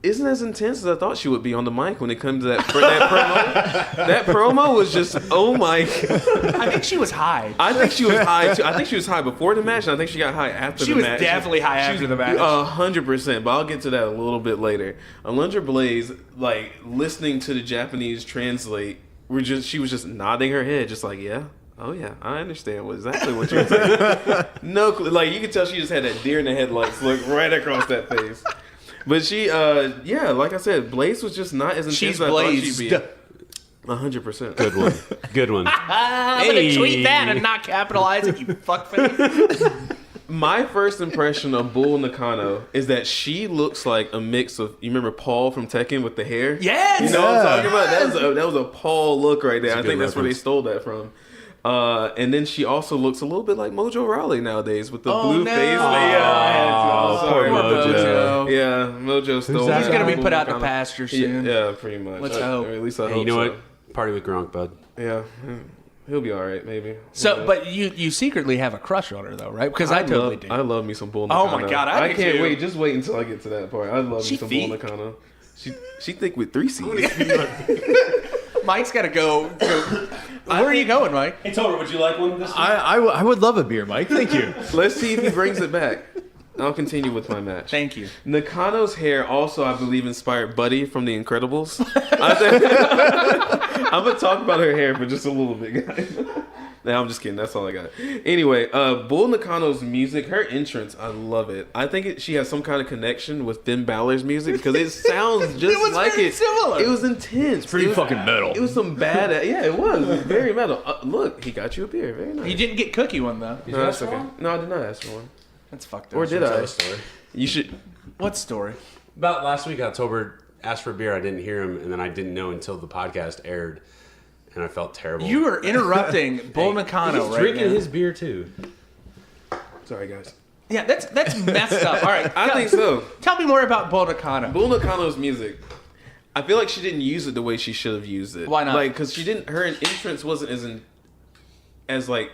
isn't as intense as I thought she would be on the mic when it comes to that promo. That promo was just, oh my. I think she was high. I think she was high too. I think she was high before the match, and I think she got high after She the was match. definitely high after the match. 100%, but I'll get to that a little bit later. Alundra Blayze, like listening to the Japanese translate, she was just nodding her head, just like, yeah. Oh yeah, I understand exactly what you're saying. No clue. Like you could tell she just had that deer in the headlights look right across that face. But she, yeah, like I said, Blayze was just not as intense She's as I thought she'd be. blazed. 100%. Good one. Good one. I'm gonna tweet that and not capitalize it, you fuckface. My first impression of Bull Nakano is that she looks like a mix of, you remember Paul from Tekken with the hair? Yes! You know what I'm talking about? That was a Paul look right there. That's a I think good that's where they reference. stole that from. And then she also looks a little bit like Mojo Rawley nowadays with the Oh, blue no. face. Oh, sorry, poor Mojo. Yeah, Mojo stole that He's that gonna be from put out to Nakano. pasture soon. Yeah, pretty much. Let's hope. Or at least I Hey, hope you know so. what? Party with Gronk, bud. Yeah, he'll be all right, maybe. So, Yeah. but you secretly have a crush on her though, right? Because I totally do. I love me some Bull Oh Nakano. my God, I do can't too. wait. Just wait until I get to that part. I love She me some thick. Bull Nakano. She think with 3 C's. Mike's got to go. Where are you going, Mike? Hey, Tolbert, would you like one this I would love a beer, Mike. Thank you. Let's see if he brings it back. I'll continue with my match. Thank you. Nakano's hair also, I believe, inspired Buddy from The Incredibles. I'm gonna talk about her hair for just a little bit, guys. Nah, I'm just kidding. That's all I got. Anyway, Bull Nakano's music, her entrance, I love it. I think she has some kind of connection with Finn Balor's music because it sounds just It was like very it. similar. It was intense. Pretty It was- fucking metal. It was some bad. Yeah, it was. It was very metal. Look, he got you a beer. Very nice. You didn't get Cookie one though. No, that's okay. No, I did not ask for one. That's fucked up. Or did I? story? You should. What story? About last week, Tolbert asked for a beer. I didn't hear him, and then I didn't know until the podcast aired, and I felt terrible. You are interrupting Bull Nakano He's right drinking now. his beer too. Sorry, guys. Yeah, that's messed up. All right, I think so. Tell me more about Bull Nakano. Bull Nakano's music. I feel like she didn't use it the way she should have used it. Why not? Like, because she didn't. Her entrance wasn't as like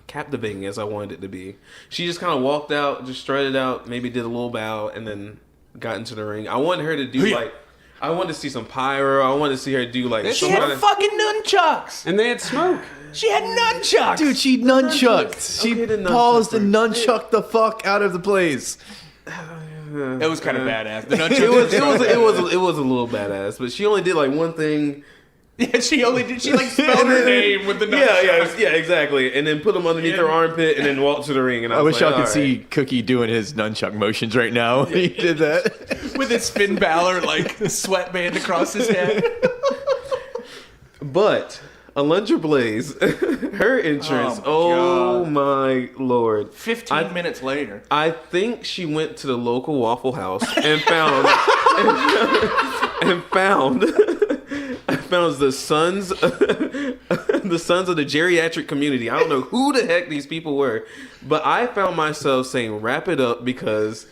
captivating as I wanted it to be. She just kind of walked out, just strutted out, maybe did a little bow, and then got into the ring. I wanted her to do like. I wanted to see some pyro. I wanted to see her do like. She some had kind of- fucking nunchucks. And they had smoke. She had nunchucks. Dude, she nunchucked. She Okay, the nunchuck paused and first. nunchucked the fuck out of the place. It was kind of badass. The nunchucks it was a little badass, but she only did like one thing. Yeah, she spelled her name with the nunchucks. Yeah, exactly. And then put them underneath her armpit and then walk to the ring. And I wish like, y'all could all see Cookie doing his nunchuck motions right now when he did that. With his Finn Balor sweatband across his head. But Alundra Blayze, her entrance, oh my lord. 15 minutes later. I think she went to the local Waffle House and found the sons of the geriatric community. I don't know who the heck these people were, but I found myself saying wrap it up because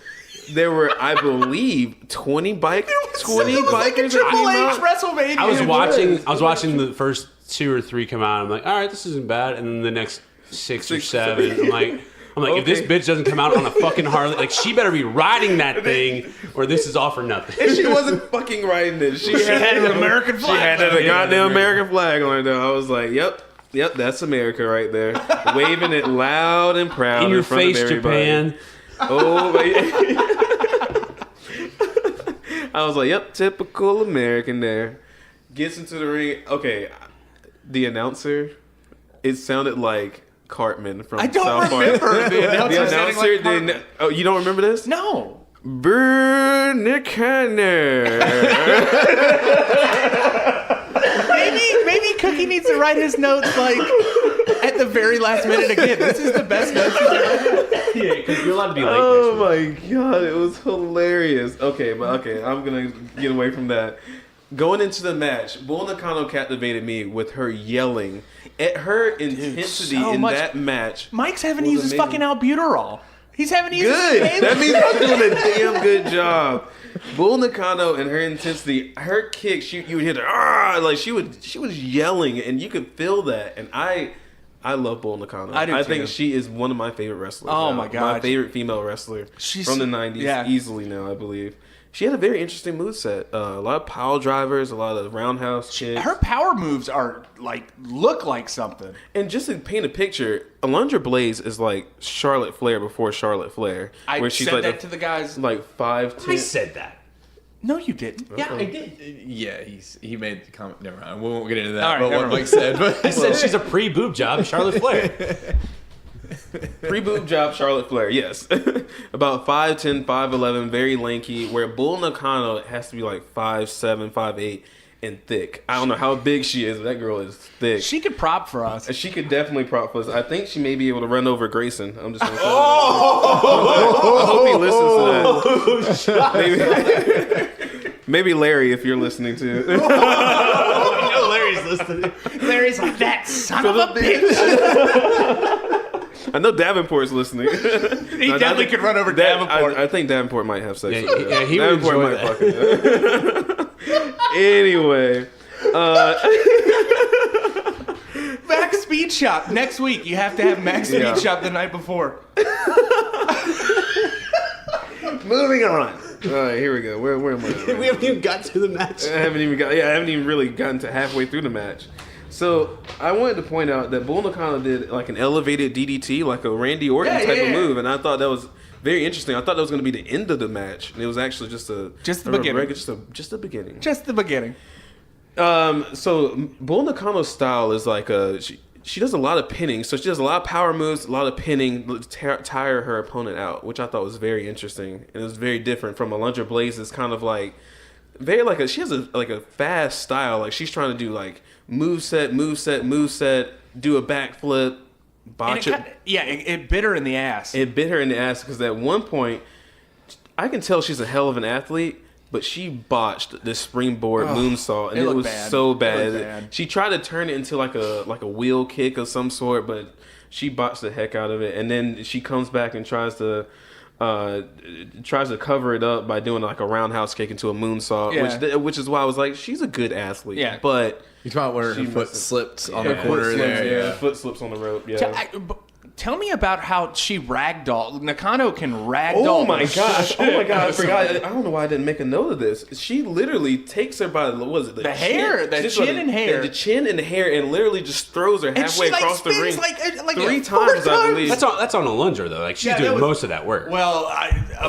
there were, I believe, 20 bikers like a Triple H WrestleMania. I was watching the first 2 or 3 come out. I'm like, all right, this isn't bad. And then the next 6 or 7, I'm like, okay. If this bitch doesn't come out on a fucking Harley, like she better be riding that thing, or this is all for nothing. And she wasn't fucking riding it. She had an American flag. She had a goddamn American flag on it. Though I was like, yep, that's America right there, waving it loud and proud in your front face, of everybody. Japan. Oh, I was like, yep, typical American there. Gets into the ring. Okay, the announcer, it sounded like Cartman from South Park. The announcer didn't. Oh, you don't remember this? No. Nakano. Maybe Cookie needs to write his notes at the very last minute again. This is the best notes he's ever had. Yeah, because you're allowed to be late. Oh my god, it was hilarious. Okay, I'm gonna get away from that. Going into the match, Bull Nakano captivated me with her yelling. At her intensity that match. Mike's having to use his fucking albuterol. He's having to use good. his That means I'm doing a damn good job. Bull Nakano and her intensity, her kick, you would hit her, like she was yelling, and you could feel that. And I love Bull Nakano. I think she is one of my favorite wrestlers. Oh now. my god, my favorite female wrestler from the '90s, easily now, I believe. She had a very interesting moveset. A lot of pile drivers, a lot of roundhouse kicks. Her power moves are look like something. And just to paint a picture, Alundra Blayze is like Charlotte Flair before Charlotte Flair. I said that to the guys. Like 5'10". I said that. No, you didn't. Yeah, I did. Yeah, he made the comment. Never mind. We won't get into that. All right, but what Mike said. But I said she's a pre-boob job, Charlotte Flair. Pre-boob job, Charlotte Flair, yes. About 5'10", 5'11", very lanky, where Bull Nakano has to be like 5'7", 5'8", and thick. I don't know how big she is, but that girl is thick. She could prop for us. She could definitely prop for us. I think she may be able to run over Grayson. I'm just going to say I hope he listens to that. Maybe Larry, if you're listening to it. Larry's listening. Larry's like, that son of a bitch. I know Davenport's listening. He definitely could run over Davenport. I think Davenport might have sex with her. Yeah, he would enjoy that. Anyway. Max Speed Shop. Next week, you have to have Max Speed Shop the night before. Moving on. All right, here we go. Where am I? We haven't even got to the match. I haven't even really gotten to halfway through the match. So I wanted to point out that Bull Nakano did like an elevated DDT, like a Randy Orton type of move, and I thought that was very interesting. I thought that was going to be the end of the match, and it was actually just the beginning. Just the beginning. Just the beginning. So Bull Nakano's style is like she does a lot of pinning, so she does a lot of power moves, a lot of pinning to tire her opponent out, which I thought was very interesting, and it was very different from Alundra Blayze. It's kind of like she has a fast style, like she's trying to do like moveset, do a backflip, botch it. It bit her in the ass. It bit her in the ass because at one point, I can tell she's a hell of an athlete, but she botched the springboard moonsault, and it was bad. So bad. She tried to turn it into like a wheel kick of some sort, but she botched the heck out of it. And then she comes back and tries to cover it up by doing like a roundhouse kick into a moonsault, which is why I was like, she's a good athlete. Yeah, but you talking about where her foot slipped on the corner there? Yeah, foot slips on the rope. Yeah. Tell me about how she ragdoll. Nakano can ragdoll. Oh my gosh! Oh my god! I forgot. I don't know why I didn't make a note of this. She literally takes her by the hair, the chin and hair, the chin and the hair, and literally just throws her halfway across the ring like 3 times, I believe. That's on Alundra though. Like she's doing most of that work. Well,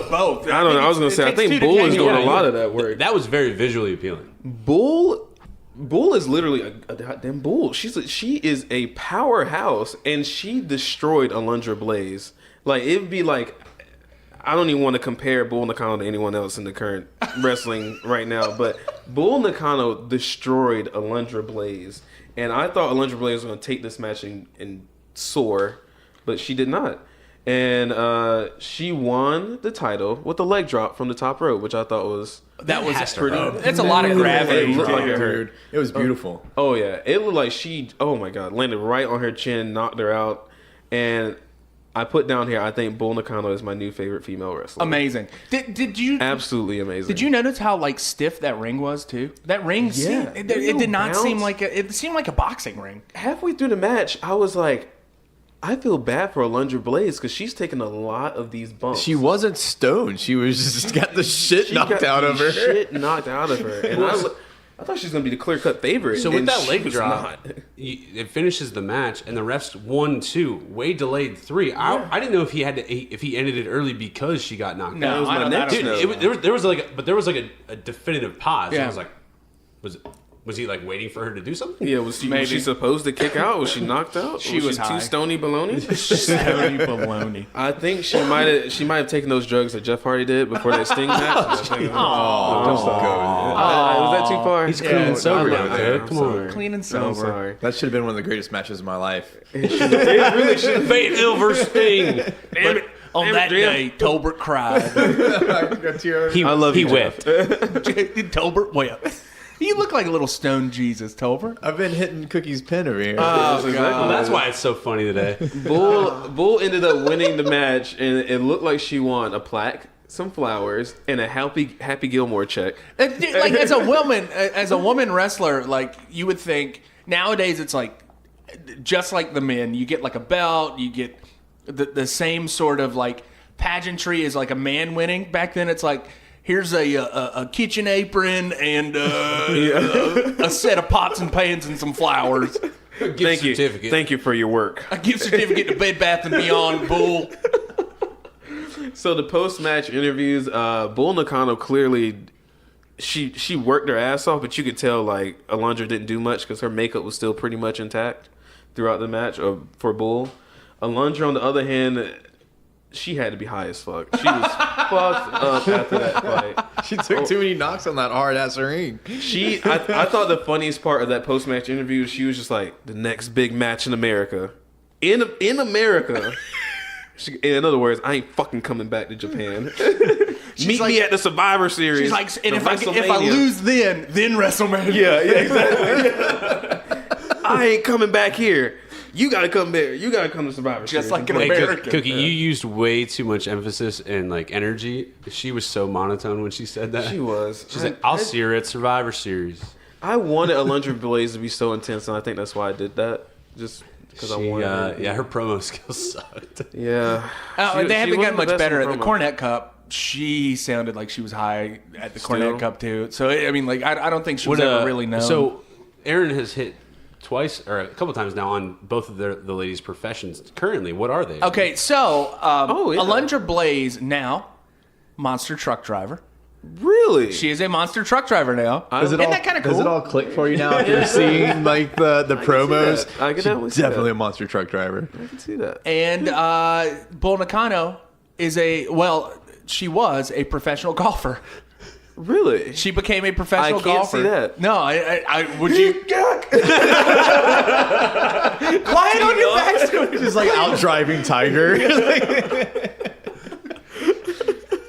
both. I don't know. I was gonna say I think Bull is doing a lot of that work. That was very visually appealing. Bull is literally a goddamn bull. She is a powerhouse, and she destroyed Alundra Blayze. Like, it'd be like, I don't even want to compare Bull Nakano to anyone else in the current wrestling right now, but Bull Nakano destroyed Alundra Blayze, and I thought Alundra Blayze was going to take this match and soar, but she did not. And she won the title with a leg drop from the top rope, which I thought was... That was pretty... That's a lot of gravity. It looked like it Dude, hurt. it was beautiful. Oh, yeah. It looked like she... Oh, my God. Landed right on her chin, knocked her out. And I put down here, I think Bull Nakano is my new favorite female wrestler. Amazing. Did you... Absolutely amazing. Did you notice how, like, stiff that ring was, too? That ring seemed... It did not seem like a... It seemed like a boxing ring. Halfway through the match, I was like... I feel bad for Alundra Blayze because she's taken a lot of these bumps. She wasn't stoned. She was just got the shit knocked out of her. Shit knocked out of her. And I thought she was going to be the clear-cut favorite. So with that leg was drop, not. it finishes the match, and the refs won 2. Wade delayed 3. I didn't know if he ended it early because she got knocked No, out. It was my next don't know. note. There was like a definitive pause. Yeah. I was like, was he like waiting for her to do something? Yeah, was she supposed to kick out? Was she knocked out? She was high. too stony baloney? Stony baloney. I think she might have taken those drugs that Jeff Hardy did before that Sting match. Was that too far? He's clean and sober now, dude. Come on. Clean and I'm sober. sorry. That should have been one of the greatest matches of my life. It really should. Fate Hill versus Sting. Damn it. On that day, Tolbert cried. I love he you, whipped. Tolbert wept. You look like a little stone Jesus, Tolbert. I've been hitting Cookie's pen over here. Well, that's why it's so funny today. Bull ended up winning the match, and it looked like she won a plaque, some flowers, and a Happy Gilmore check. Like as a woman wrestler, like you would think nowadays it's like just like the men. You get like a belt, you get the same sort of like pageantry as like a man winning. Back then it's like, here's a kitchen apron and a set of pots and pans and some flowers. Thank you. Thank you for your work. A gift certificate to Bed Bath & Beyond, Bull. So the post-match interviews, Bull Nakano clearly, she worked her ass off, but you could tell like Alundra didn't do much because her makeup was still pretty much intact throughout the match for Bull. Alundra, on the other hand, she had to be high as fuck. She was fucked up after that fight. She took too many knocks on that hard-ass ring. I thought the funniest part of that post-match interview, she was just like, the next big match in America. In America. In other words, I ain't fucking coming back to Japan. Meet me at the Survivor Series. She's like, and if I lose then WrestleMania. Yeah, exactly. I ain't coming back here. You gotta come there. You gotta come to Survivor Series. Just like an Hey, American. Cookie, you used way too much emphasis and like energy. She was so monotone when she said that. She was. She's like, I'll see her at Survivor Series. I wanted Alundra Blayze to be so intense, and I think that's why I did that. Just because I wanted her. Yeah, her promo skills sucked. Yeah. They haven't gotten wasn't much the best better in at the promo. Cornet Cup. She sounded like she was high at the Cornet Cup too. So I mean, like I don't think she was ever really known. So Aaron has hit twice or a couple times now on both of the ladies' professions. Currently, what are they? Okay, so yeah. Alundra Blayze now monster truck driver. Really? She is a monster truck driver now. Does Isn't that kind of cool? Does it all click for you now after seeing like the promos? I can She's definitely see definitely that. a monster truck driver. I can see that. And Bull Nakano is she was a professional golfer. Really? She became a professional I can't golfer. see that. No, I would you? Quiet on your back. She's like out driving Tiger.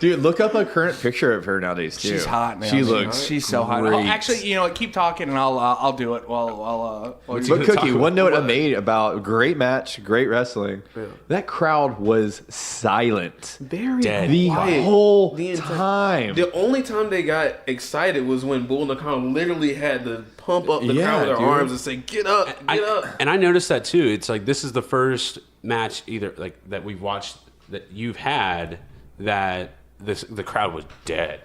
Dude, look up a current picture of her nowadays too. She's hot now. She looks. She's so hot. great. Oh, actually, you know what? Keep talking, and I'll do it. While But you Cookie, one note I made about great match, great wrestling. Yeah. That crowd was silent Very the quiet whole the entire time. The only time they got excited was when Bull Nakano literally had to pump up the Yeah, crowd with her dude. arms and say, "Get up, get up." And I noticed that too. It's like this is the first match either like that we've watched that you've had that the crowd was dead.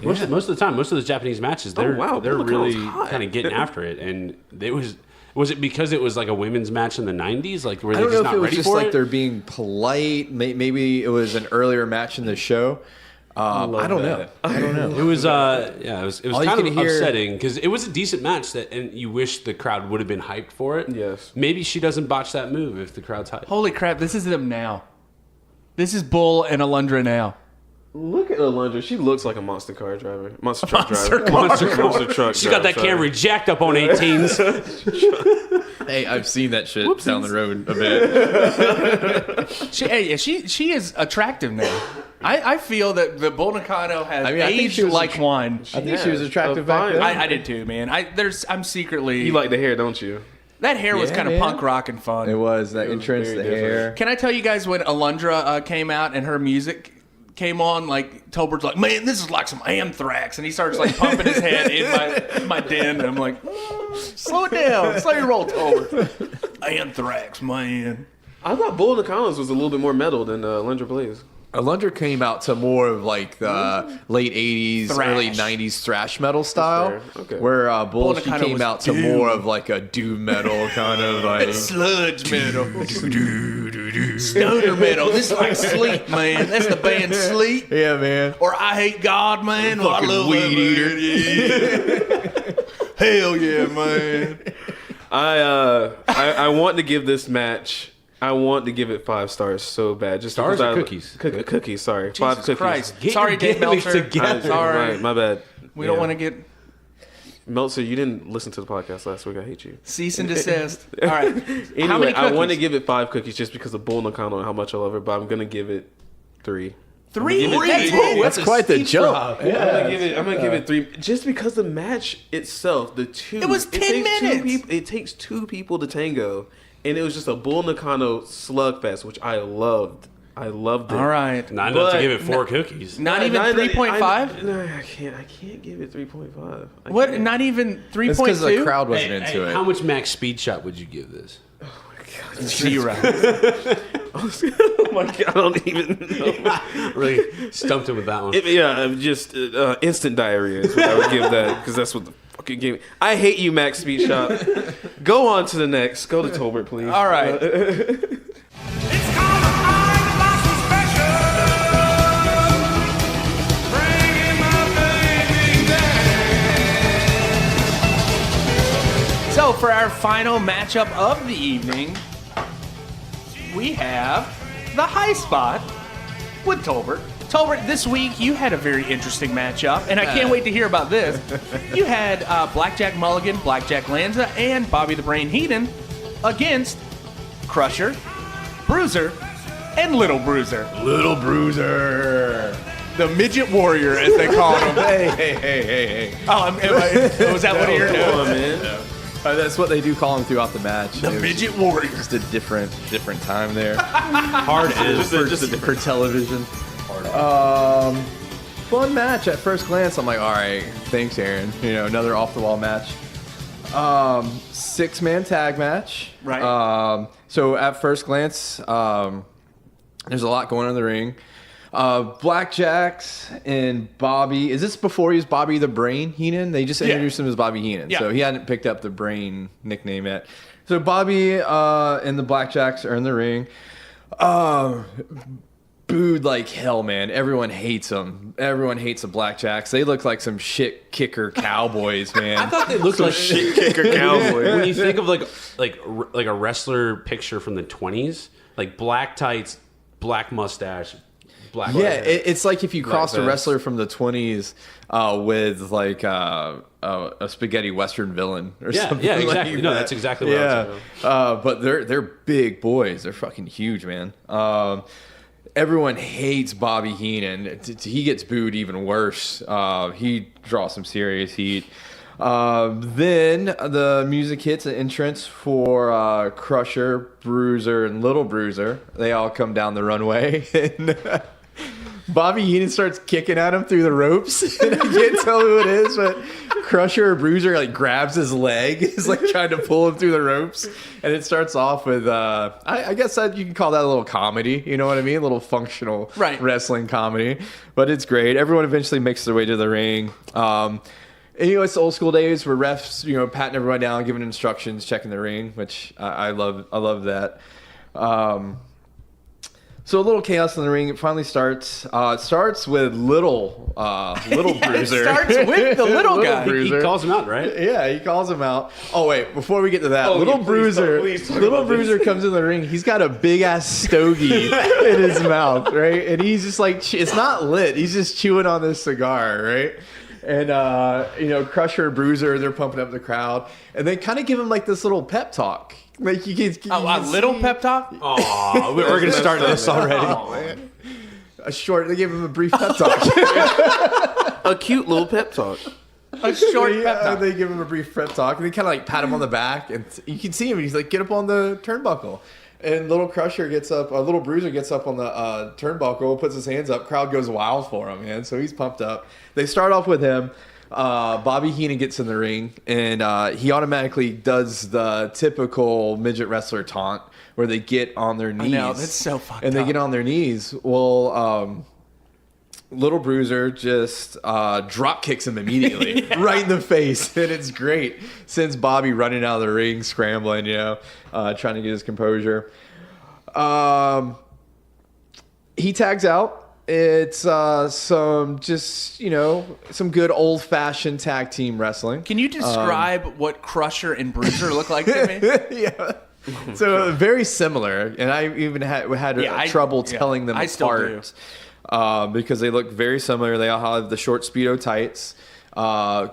Most of the time, most of the Japanese matches, they're wow, they're Bull Nakano's really hot. kind of getting after it. And it was it because it was like a women's match in the 90s? Like were I they don't just know if not it was ready just for like it? they're being polite. Maybe it was an earlier match in the show. I don't know. I don't know. It was it was All you kind of can hear- upsetting because it was a decent match and you wish the crowd would have been hyped for it. Yes. Maybe she doesn't botch that move if the crowd's hyped. Holy crap! This is them now. This is Bull and Alundra now. Look at Alundra. She looks like a monster car driver. Monster truck Monster driver. car. Monster truck. She got that driver, Camry jacked up on 18s. Hey, I've seen that shit down the road a bit. She is attractive now. I feel that the Bull Nakano has I mean, I think aged she was like wine. I think she was attractive back fine. then. I did too, man. I'm secretly. You like the hair, don't you? that hair was Yeah, kind of man. punk rock and fun. It was that was entrance, very the different. hair. Can I tell you guys when Alundra came out and her music came on? Like Tolbert's like, man, this is like some Anthrax, and he starts like pumping his head in my den, and I'm like, slow it down, slow your roll, Tolbert. Anthrax, man. I thought Bull Nakano's was a little bit more metal than Alundra Blayze. Alundra came out to more of like the late 80s, Thrash. early 90s thrash metal style. fair. Okay. Where Bull, Bull she Nakano came was out to doom. more of like a doom metal kind of like. Sludge metal. Stoner metal. This is like Sleep, man. That's the band Sleep. Yeah, man. Or I Hate God, man. Well, I Fucking love weed that, man. Yeah. Hell yeah, man. I want to give this match. I want to give it 5 stars so bad. Just Stars because or I- cookies? Cookies. Sorry, 5 Jesus cookies. Christ. Get Sorry, your Dave families Meltzer. together. Sorry. Right, my bad. We don't Yeah. want to get Meltzer, you didn't listen to the podcast last week. I hate you. cease and desist. All right. Anyway, How many I want to cookies? give it 5 cookies just because of Bull Nakano and how much I love her, but I'm gonna give it 3. 3? That's quite the jump. I'm gonna give it 3 just because the match itself, the two. It was 10 takes minutes. It takes 2 people to tango, and it was just a Bull Nakano slugfest, which I loved. I loved it. All right. Not enough to But- give it 4 cookies. Not even 3.5? No, I can't give it 3.5. What? Not even It's because the 3.2? crowd wasn't into it. How much max speed shot would you give this? 0. Oh my god, I don't even know. Really stumped him with that one. Just instant diarrhea is what I would give that, because that's what the fucking game. I hate you, Max Speed Shop. Go on to the next. Go to Tolbert, please. All right. It's called a Fine Blossom Special. Bringing my baby back. So for our final matchup of the evening, we have the high spot with Tolbert. Tolbert, this week you had a very interesting matchup, and I can't wait to hear about this. You had Blackjack Mulligan, Blackjack Lanza, and Bobby the Brain Heenan against Crusher, Bruiser, and Little Bruiser. Little Bruiser. The Midget Warrior, as they call him. Hey. Oh, was that one of your Come notes? on, man. That's what they do call him throughout the match. The It was Midget Warrior. Just a different time there. Hard as for television. Fun match at first glance. I'm like, all right, thanks, Aaron. Another off the wall match. 6-man tag match. Right. So at first glance, there's a lot going on in the ring. Blackjacks and Bobby. Is this before he was Bobby the Brain Heenan? They just introduced him as Bobby Heenan. Yeah. So he hadn't picked up the Brain nickname yet. So Bobby and the Blackjacks are in the ring. Booed like hell, man. Everyone hates them. Everyone hates the Blackjacks. They look like some shit kicker cowboys, man. I thought they looked like Shit kicker cowboy. when you think of like a wrestler picture from the 20s, like black tights, black mustache, black. Yeah, it's like if you crossed a vest. wrestler from the 20s with like a spaghetti western villain or something. yeah, exactly. Like No, that. that's exactly what I was Yeah, but they're big boys. They're fucking huge, man. everyone hates Bobby Heenan. He gets booed even worse. He draws some serious heat. Then the music hits, an entrance for Crusher, Bruiser, and Little Bruiser. They all come down the runway. And Bobby Heenan starts kicking at him through the ropes. And I can't tell who it is, but Crusher or Bruiser like grabs his leg, is like trying to pull him through the ropes. And it starts off with, I guess that you can call that a little comedy. You know what I mean? A little functional wrestling comedy. But it's great. Everyone eventually makes their way to the ring. And, it's old school days where refs, patting everyone down, giving instructions, checking the ring, which I love. I love that. So a little chaos in the ring. It finally starts. It starts with little Bruiser. It starts with the little guy. He calls him out, right? Yeah, he calls him out. Oh wait, before we get to that, little Bruiser comes in the ring. He's got a big ass stogie in his mouth, right? And he's just like, it's not lit. He's just chewing on this cigar, right? And Crusher, Bruiser, they're pumping up the crowd, and they kind of give him like this little pep talk. Like you can a little pep talk. Oh, we're gonna start this already. Oh, man. They gave him a brief pep talk. A cute little pep talk. A short pep talk. They give him a brief pep talk, and they kind of like pat him on the back, and you can see him. And he's like, "Get up on the turnbuckle." And little Bruiser gets up on the turnbuckle, puts his hands up. Crowd goes wild for him, man. So he's pumped up. They start off with him. Bobby Heenan gets in the ring, and he automatically does the typical midget wrestler taunt where they get on their knees. I know, that's so fucked And they up. get on their knees. Well, little Bruiser just drop kicks him immediately right in the face, and it's great. Sends Bobby running out of the ring, scrambling, trying to get his composure. He tags out. It's some good old fashioned tag team wrestling. Can you describe what Crusher and Bruiser look like to me? Yeah. So very similar, and I even had trouble telling them apart. Because they look very similar. They all have the short Speedo tights,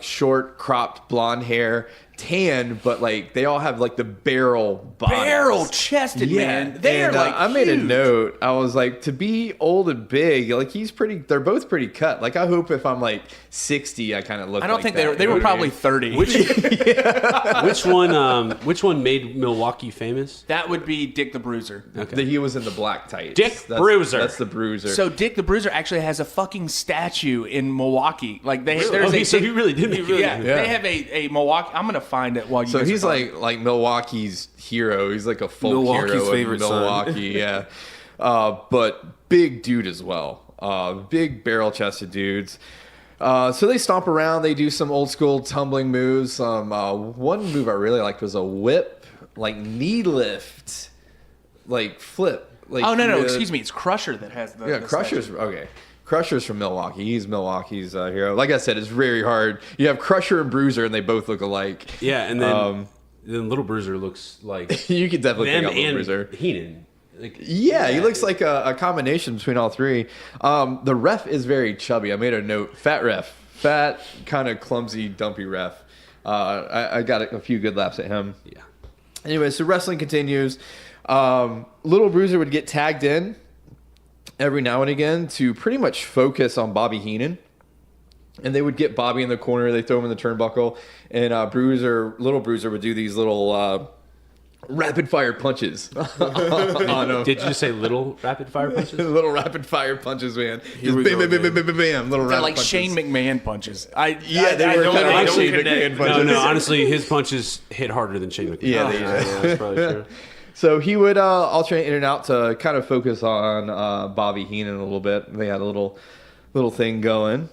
short cropped blonde hair, tan, but like they all have like the barrel chested, man. They are like I made a huge. note. I was like, to be old and big, like they're both pretty cut. Like I hope if I'm like 60, I kind of look. I don't like think that. they were probably 30. Which one made Milwaukee famous? That would be Dick the Bruiser. Okay. He was in the black tights. Dick Bruiser. That's the Bruiser. So Dick the Bruiser actually has a fucking statue in Milwaukee. Like So he really did. They have a Milwaukee. I'm gonna find it while you. So guys he's are talking. like Milwaukee's hero. He's like a folk Milwaukee's hero favorite of Milwaukee. Yeah, but big dude as well. Big barrel chested dudes. So they stomp around. They do some old school tumbling moves. One move I really liked was a whip, like knee lift, like flip. Like no, excuse me. It's Crusher that has the. Yeah, the Crusher's statue. okay. Crusher's from Milwaukee. He's Milwaukee's hero. Like I said, it's very hard. You have Crusher and Bruiser, and they both look alike. Yeah, and then Little Bruiser looks like You could definitely them pick out Little and Bruiser. Heenan. Yeah, he looks like a combination between all three. The ref is very chubby. I made a note. Fat ref. Fat, kind of clumsy, dumpy ref. I got a few good laps at him. Yeah. Anyway, so wrestling continues. Little Bruiser would get tagged in every now and again to pretty much focus on Bobby Heenan. And they would get Bobby in the corner. They throw him in the turnbuckle. And Little Bruiser would do these little rapid fire punches on him. Did you just say little rapid fire punches? Little rapid fire punches, man. Just we bam, go bam, bam, bam, bam, bam. Little They're rapid like punches. Shane McMahon punches. They were kind of like Shane McMahon punches. No, honestly, his punches hit harder than Shane McMahon. Yeah, they That's probably true. So he would alternate in and out to kind of focus on Bobby Heenan a little bit. They had a little thing going.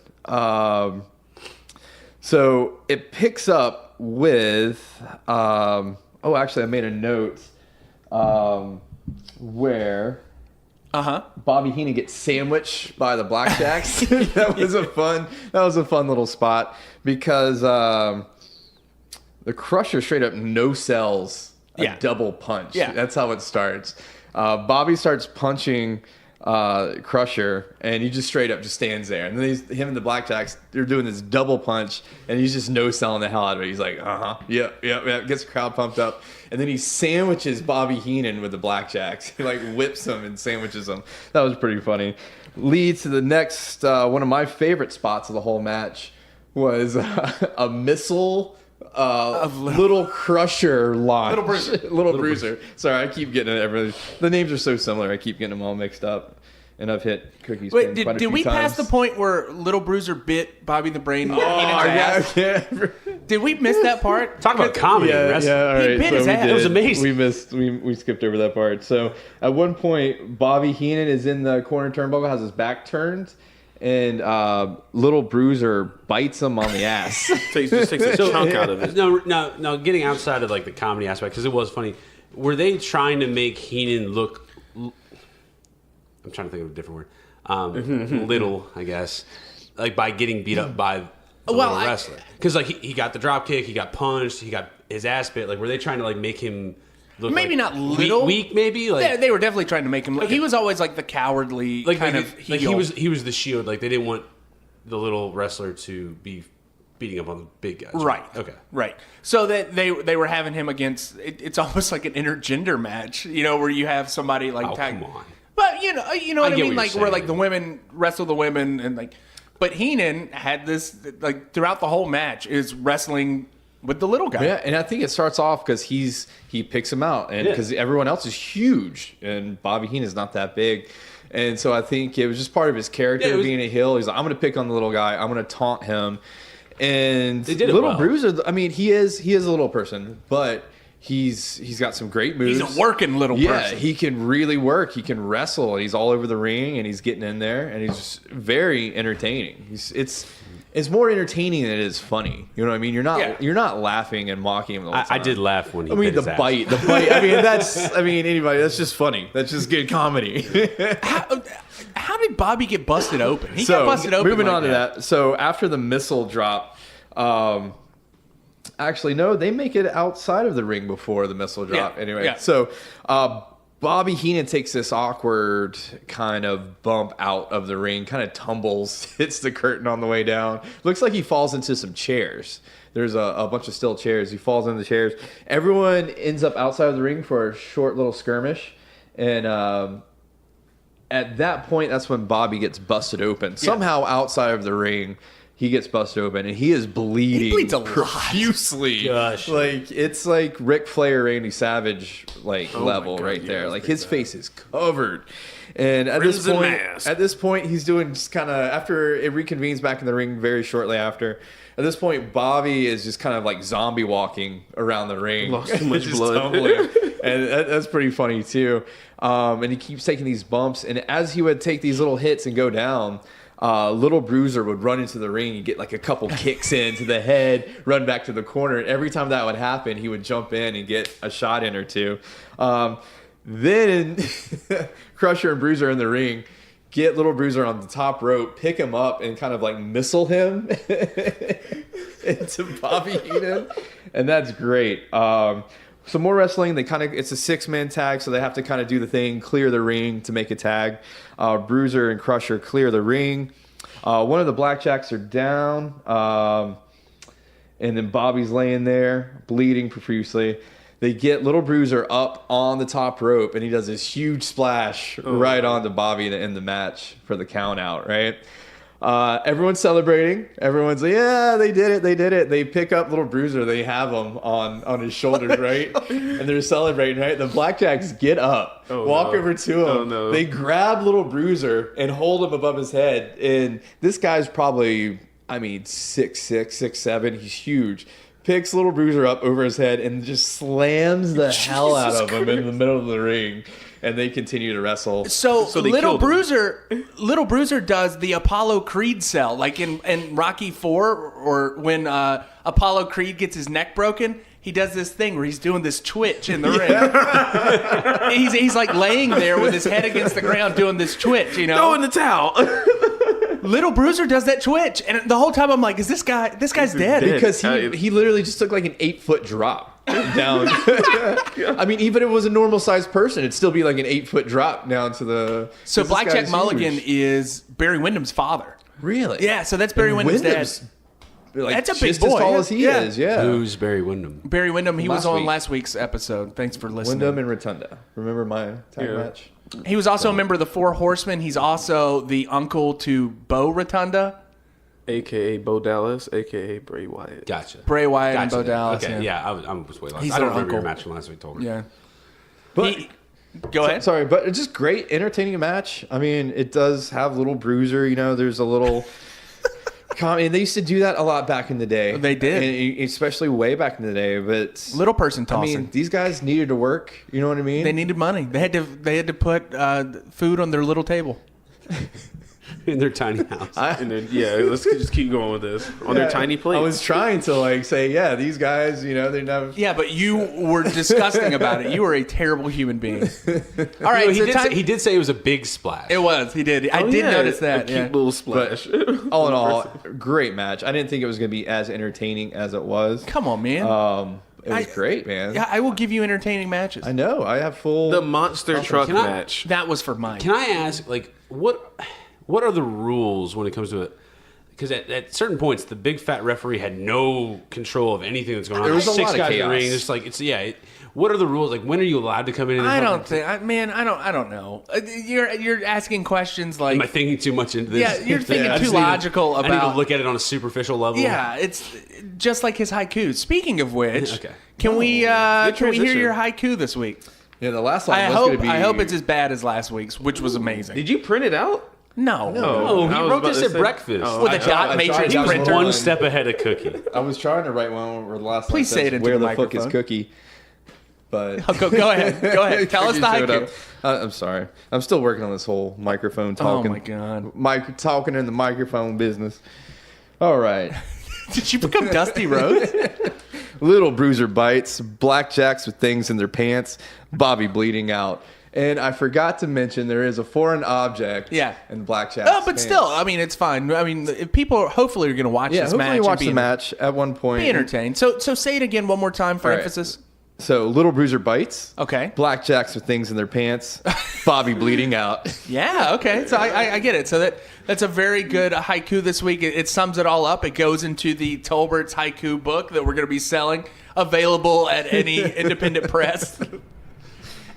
So it picks up with. Actually, I made a note where Bobby Heenan gets sandwiched by the Blackjacks. That was a fun little spot because the Crusher straight up no sells a double punch. Yeah. That's how it starts. Bobby starts punching Crusher, and he just straight up just stands there. And then him and the Blackjacks, they're doing this double punch, and he's just no-selling the hell out of it. He's like, yep, gets the crowd pumped up. And then he sandwiches Bobby Heenan with the Blackjacks. He like whips him and sandwiches him. That was pretty funny. Leads to the next, one of my favorite spots of the whole match was a missile little Crusher launch. Little Bruiser. Sorry, I keep getting it. Everybody. The names are so similar. I keep getting them all mixed up. And I've hit Cookie's Wait, quite a did few we times. pass the point where Little Bruiser bit Bobby the Brain? Yeah. Did we miss that part? Talk about comedy and wrestling. Yeah, all right. He bit his ass. It was amazing. We skipped over that part. So at one point, Bobby Heenan is in the corner turnbuckle, has his back turned, and Little Bruiser bites him on the ass. Takes a chunk out of it. No, getting outside of like the comedy aspect, because it was funny. Were they trying to make Heenan look? I'm trying to think of a different word. Little, I guess, like by getting beat up by the little wrestler. Because like he got the drop kick, he got punched, he got his ass bit. Like, were they trying to like make him look maybe like not little weak? Maybe like they were definitely trying to make him. He was always like the cowardly kind of heel. Like he was the shield. Like they didn't want the little wrestler to be beating up on the big guys. Right. Okay. Right. So that they were having him against. It's almost like an intergender match, where you have somebody like Come on. But you know what I get mean, what you're like where like saying. the women wrestle the women and like. But Heenan had this like throughout the whole match is wrestling with the little guy. Yeah, and I think it starts off because he picks him out, and because everyone else is huge, and Bobby Heenan is not that big, and so I think it was just part of his character being a heel. He's like, I'm going to pick on the little guy, I'm going to taunt him, and they did it Little well. Bruiser. I mean, he is a little person, but he's got some great moves. He's a working little person. Yeah, he can really work. He can wrestle. He's all over the ring, and he's getting in there, and he's very entertaining. It's more entertaining than it is funny. You know what I mean? You're not laughing and mocking him the whole time. I did laugh when he. I mean, bit his the ass. bite. Anybody. That's just funny. That's just good comedy. How did Bobby get busted open? He got busted open. Moving like on to that. So after the missile drop, actually no, they make it outside of the ring before the missile drop. Yeah. Anyway, Yeah. so Bobby Heenan takes this awkward kind of bump out of the ring, kind of tumbles, hits the curtain on the way down. Looks like he falls into some chairs. There's a bunch of steel chairs. He falls into the chairs. Everyone ends up outside of the ring for a short little skirmish. And at that point, that's when Bobby gets busted open. Somehow outside of the ring, he gets busted open, and he is bleeding He bleeds a lot. profusely. Gosh. Like, it's like Ric Flair, Randy Savage level God, right yeah, there. that's Like, pretty his bad. face is covered. And at Crimson mask. this point, he's doing just kind of, after it reconvenes back in the ring very shortly after, at this point, Bobby is just kind of like zombie walking around the ring. Lost too much Just blood. tumbling. And that's pretty funny, too. And he keeps taking these bumps. And as he would take these little hits and go down, Little Bruiser would run into the ring and get like a couple kicks into the head, run back to the corner. And every time that would happen, he would jump in and get a shot in or two. Then Crusher and Bruiser in the ring, get Little Bruiser on the top rope, pick him up, and kind of like missile him into Bobby Heenan. And that's great. Some more wrestling. It's a 6-man tag, so they have to kind of do the thing, clear the ring to make a tag. Bruiser and Crusher clear the ring. One of the Blackjacks are down, and then Bobby's laying there, bleeding profusely. They get Little Bruiser up on the top rope, and he does this huge splash right onto Bobby to end the match for the count out, right? Everyone's celebrating. Everyone's like, yeah, they did it. They pick up Little Bruiser. They have him on his shoulders, right? And they're celebrating, right? The Blackjacks get up, walk over to him. Oh, no. They grab Little Bruiser and hold him above his head. And this guy's probably, 6'6", 6'7". He's huge. Picks Little Bruiser up over his head and just slams the hell out of him in the middle of the ring. And they continue to wrestle. So they Little killed him. Bruiser does the Apollo Creed sell, like in Rocky IV, or when Apollo Creed gets his neck broken. He does this thing where he's doing this twitch in the ring. He's like laying there with his head against the ground doing this twitch, you know. Throw in the towel. Little Bruiser does that twitch, and the whole time I'm like, is this guy's dead? Because he literally just took like an 8-foot drop. down. I mean, even if it was a normal sized person, it'd still be like an 8-foot drop down to the. So this Blackjack guy's Mulligan huge. is Barry Windham's father. Really? Yeah, so that's Barry And Windham's Wyndham's, dad. Like, That's a big just boy. as tall as he Yeah. is. Yeah. Who's Barry Windham? Barry Windham, he was Last on week. last week's episode. Thanks for listening. Wyndham and Rotunda. Remember my tag match? He was also a member of the Four Horsemen. He's also the uncle to Bo Rotunda, AKA Bo Dallas, AKA Bray Wyatt. Gotcha. Bray Wyatt and Gotcha. Bo Dallas. Okay, yeah, I was way lost. He's I don't their remember your uncle. match from last week, Tolbert. Yeah. But Go ahead. sorry, but it's just great, entertaining match. I mean, it does have little Bruiser. You know, there's a little. And they used to do that a lot back in the day. They did. and especially way back in the day. But Little person I tossing. mean, these guys needed to work. You know what I mean? They needed money. They had to put food on their little table. In their tiny house. And then, let's just keep going with this. On their tiny plate. I was trying to say, yeah, these guys, you know, they never. Yeah, but you were disgusting about it. You were a terrible human being. All right, he, so he did say it was a big splash. it was. He did. I did notice that. A cute Yeah. little splash. All in all, great match. I didn't think it was going to be as entertaining as it was. Come on, man. It was great, man. Yeah, I will give you entertaining matches. I know. I have full. The monster truck Can I- match. That was for Mike. Can I ask, like, what are the rules when it comes to it? Because at certain points, the big fat referee had no control of anything that's going on. There was a Six lot of guys in the chaos. ring. It's like what are the rules? Like, when are you allowed to come in? And I don't think. I don't know. You're asking questions like. Am I thinking too much into this? Yeah, you're thinking I too just need to- logical I need to about- look at it on a superficial level. Yeah, it's just like his haiku. Speaking of which, Okay. can we hear transition. your haiku this week? Yeah, the last line I was going to hope be. I hope it's as bad as last week's, which was amazing. Did you print it out? No, Oh, he I was wrote about this to at say- breakfast. with a I tried- dot I matrix tried that printer. one. One step ahead of Cookie. I was trying to write one where the last Please line say says, it into where the the fuck is microphone. Cookie? But Go ahead. Go ahead. Tell us the Cookie showed haiku. up. I'm sorry. I'm still working on this whole microphone Oh talking. my god! Talking in the microphone business. All right. Did you become Dusty Rhodes? Little Bruiser bites, blackjacks with things in their pants, Bobby bleeding out. And I forgot to mention there is a foreign object Yeah. in blackjack. Oh, but still, I mean, it's fine. I mean, if people hopefully are going to watch Yeah, this hopefully match. you watch and the match at one point. Be entertained. So say it again one more time for All right. emphasis. So Little Bruiser bites, Okay. blackjacks with things in their pants, Bobby bleeding out. Yeah. Okay. So I get it. So that's a very good haiku this week. It sums it all up. It goes into the Tolbert's haiku book that we're going to be selling, available at any independent press.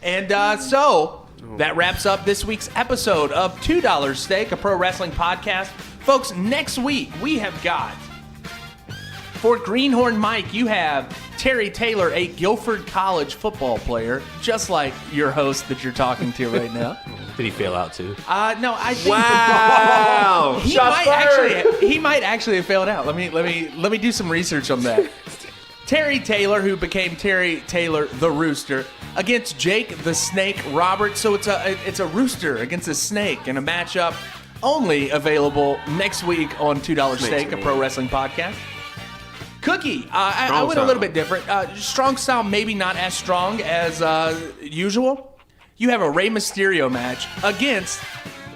And so that wraps up this week's episode of $2 Steak, a pro wrestling podcast. Folks, next week we have got, for Greenhorn Mike, you have Terry Taylor, a Guilford College football player, just like your host that you're talking to right now. Did he fail out too? No, I think Wow. he might actually have failed out. Let me do some research on that. Terry Taylor, who became Terry Taylor the Rooster, against Jake the Snake Roberts. So it's a rooster against a snake in a matchup only available next week on $2 Steak, a pro wrestling podcast. Cookie, I went a little bit different. Strong style, maybe not as strong as usual. You have a Rey Mysterio match against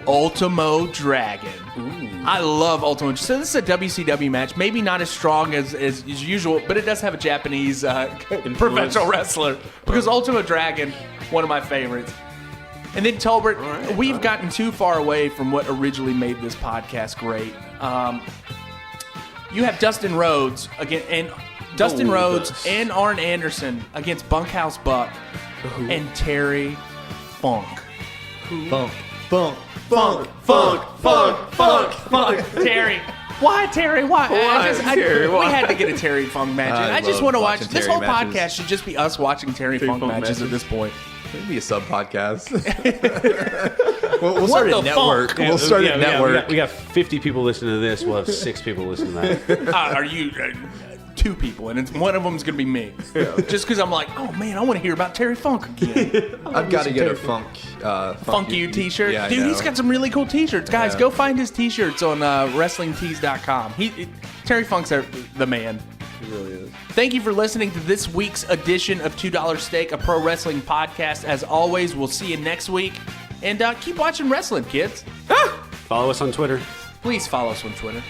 Ultimo Dragon. I love Ultimo. So this is a WCW match. Maybe not as strong as usual, but it does have a Japanese professional wrestler. Because Ultimo Dragon, one of my favorites. And then Tolbert, we've gotten too far away from what originally made this podcast great. You have Dustin Rhodes and Arn Anderson against Bunkhouse Buck and Terry Funk. Funk. Terry. Why, Terry? Why? Terry? We had to get a Terry Funk match. I I just love want to watch. watching This Terry whole matches. podcast should just be us watching Terry Funk Funk matches matches. at this point. Maybe a sub podcast. we'll start the a network. fuck? We'll start a network. We got 50 people listening to this. We'll have 6 people listening to that. Are you 2 people? And one of them's gonna be me. Just because I'm like, oh man, I want to hear about Terry Funk again. I've got to get a Funk You t-shirt. Yeah, I Dude, know. he's got some really cool t-shirts. Guys, Yeah. go find his t-shirts on WrestlingTees.com. Terry Funk's the man. He really is. Thank you for listening to this week's edition of $2 Steak, a pro wrestling podcast. As always, we'll see you next week. And keep watching wrestling, kids. Follow us on Twitter. Please follow us on Twitter.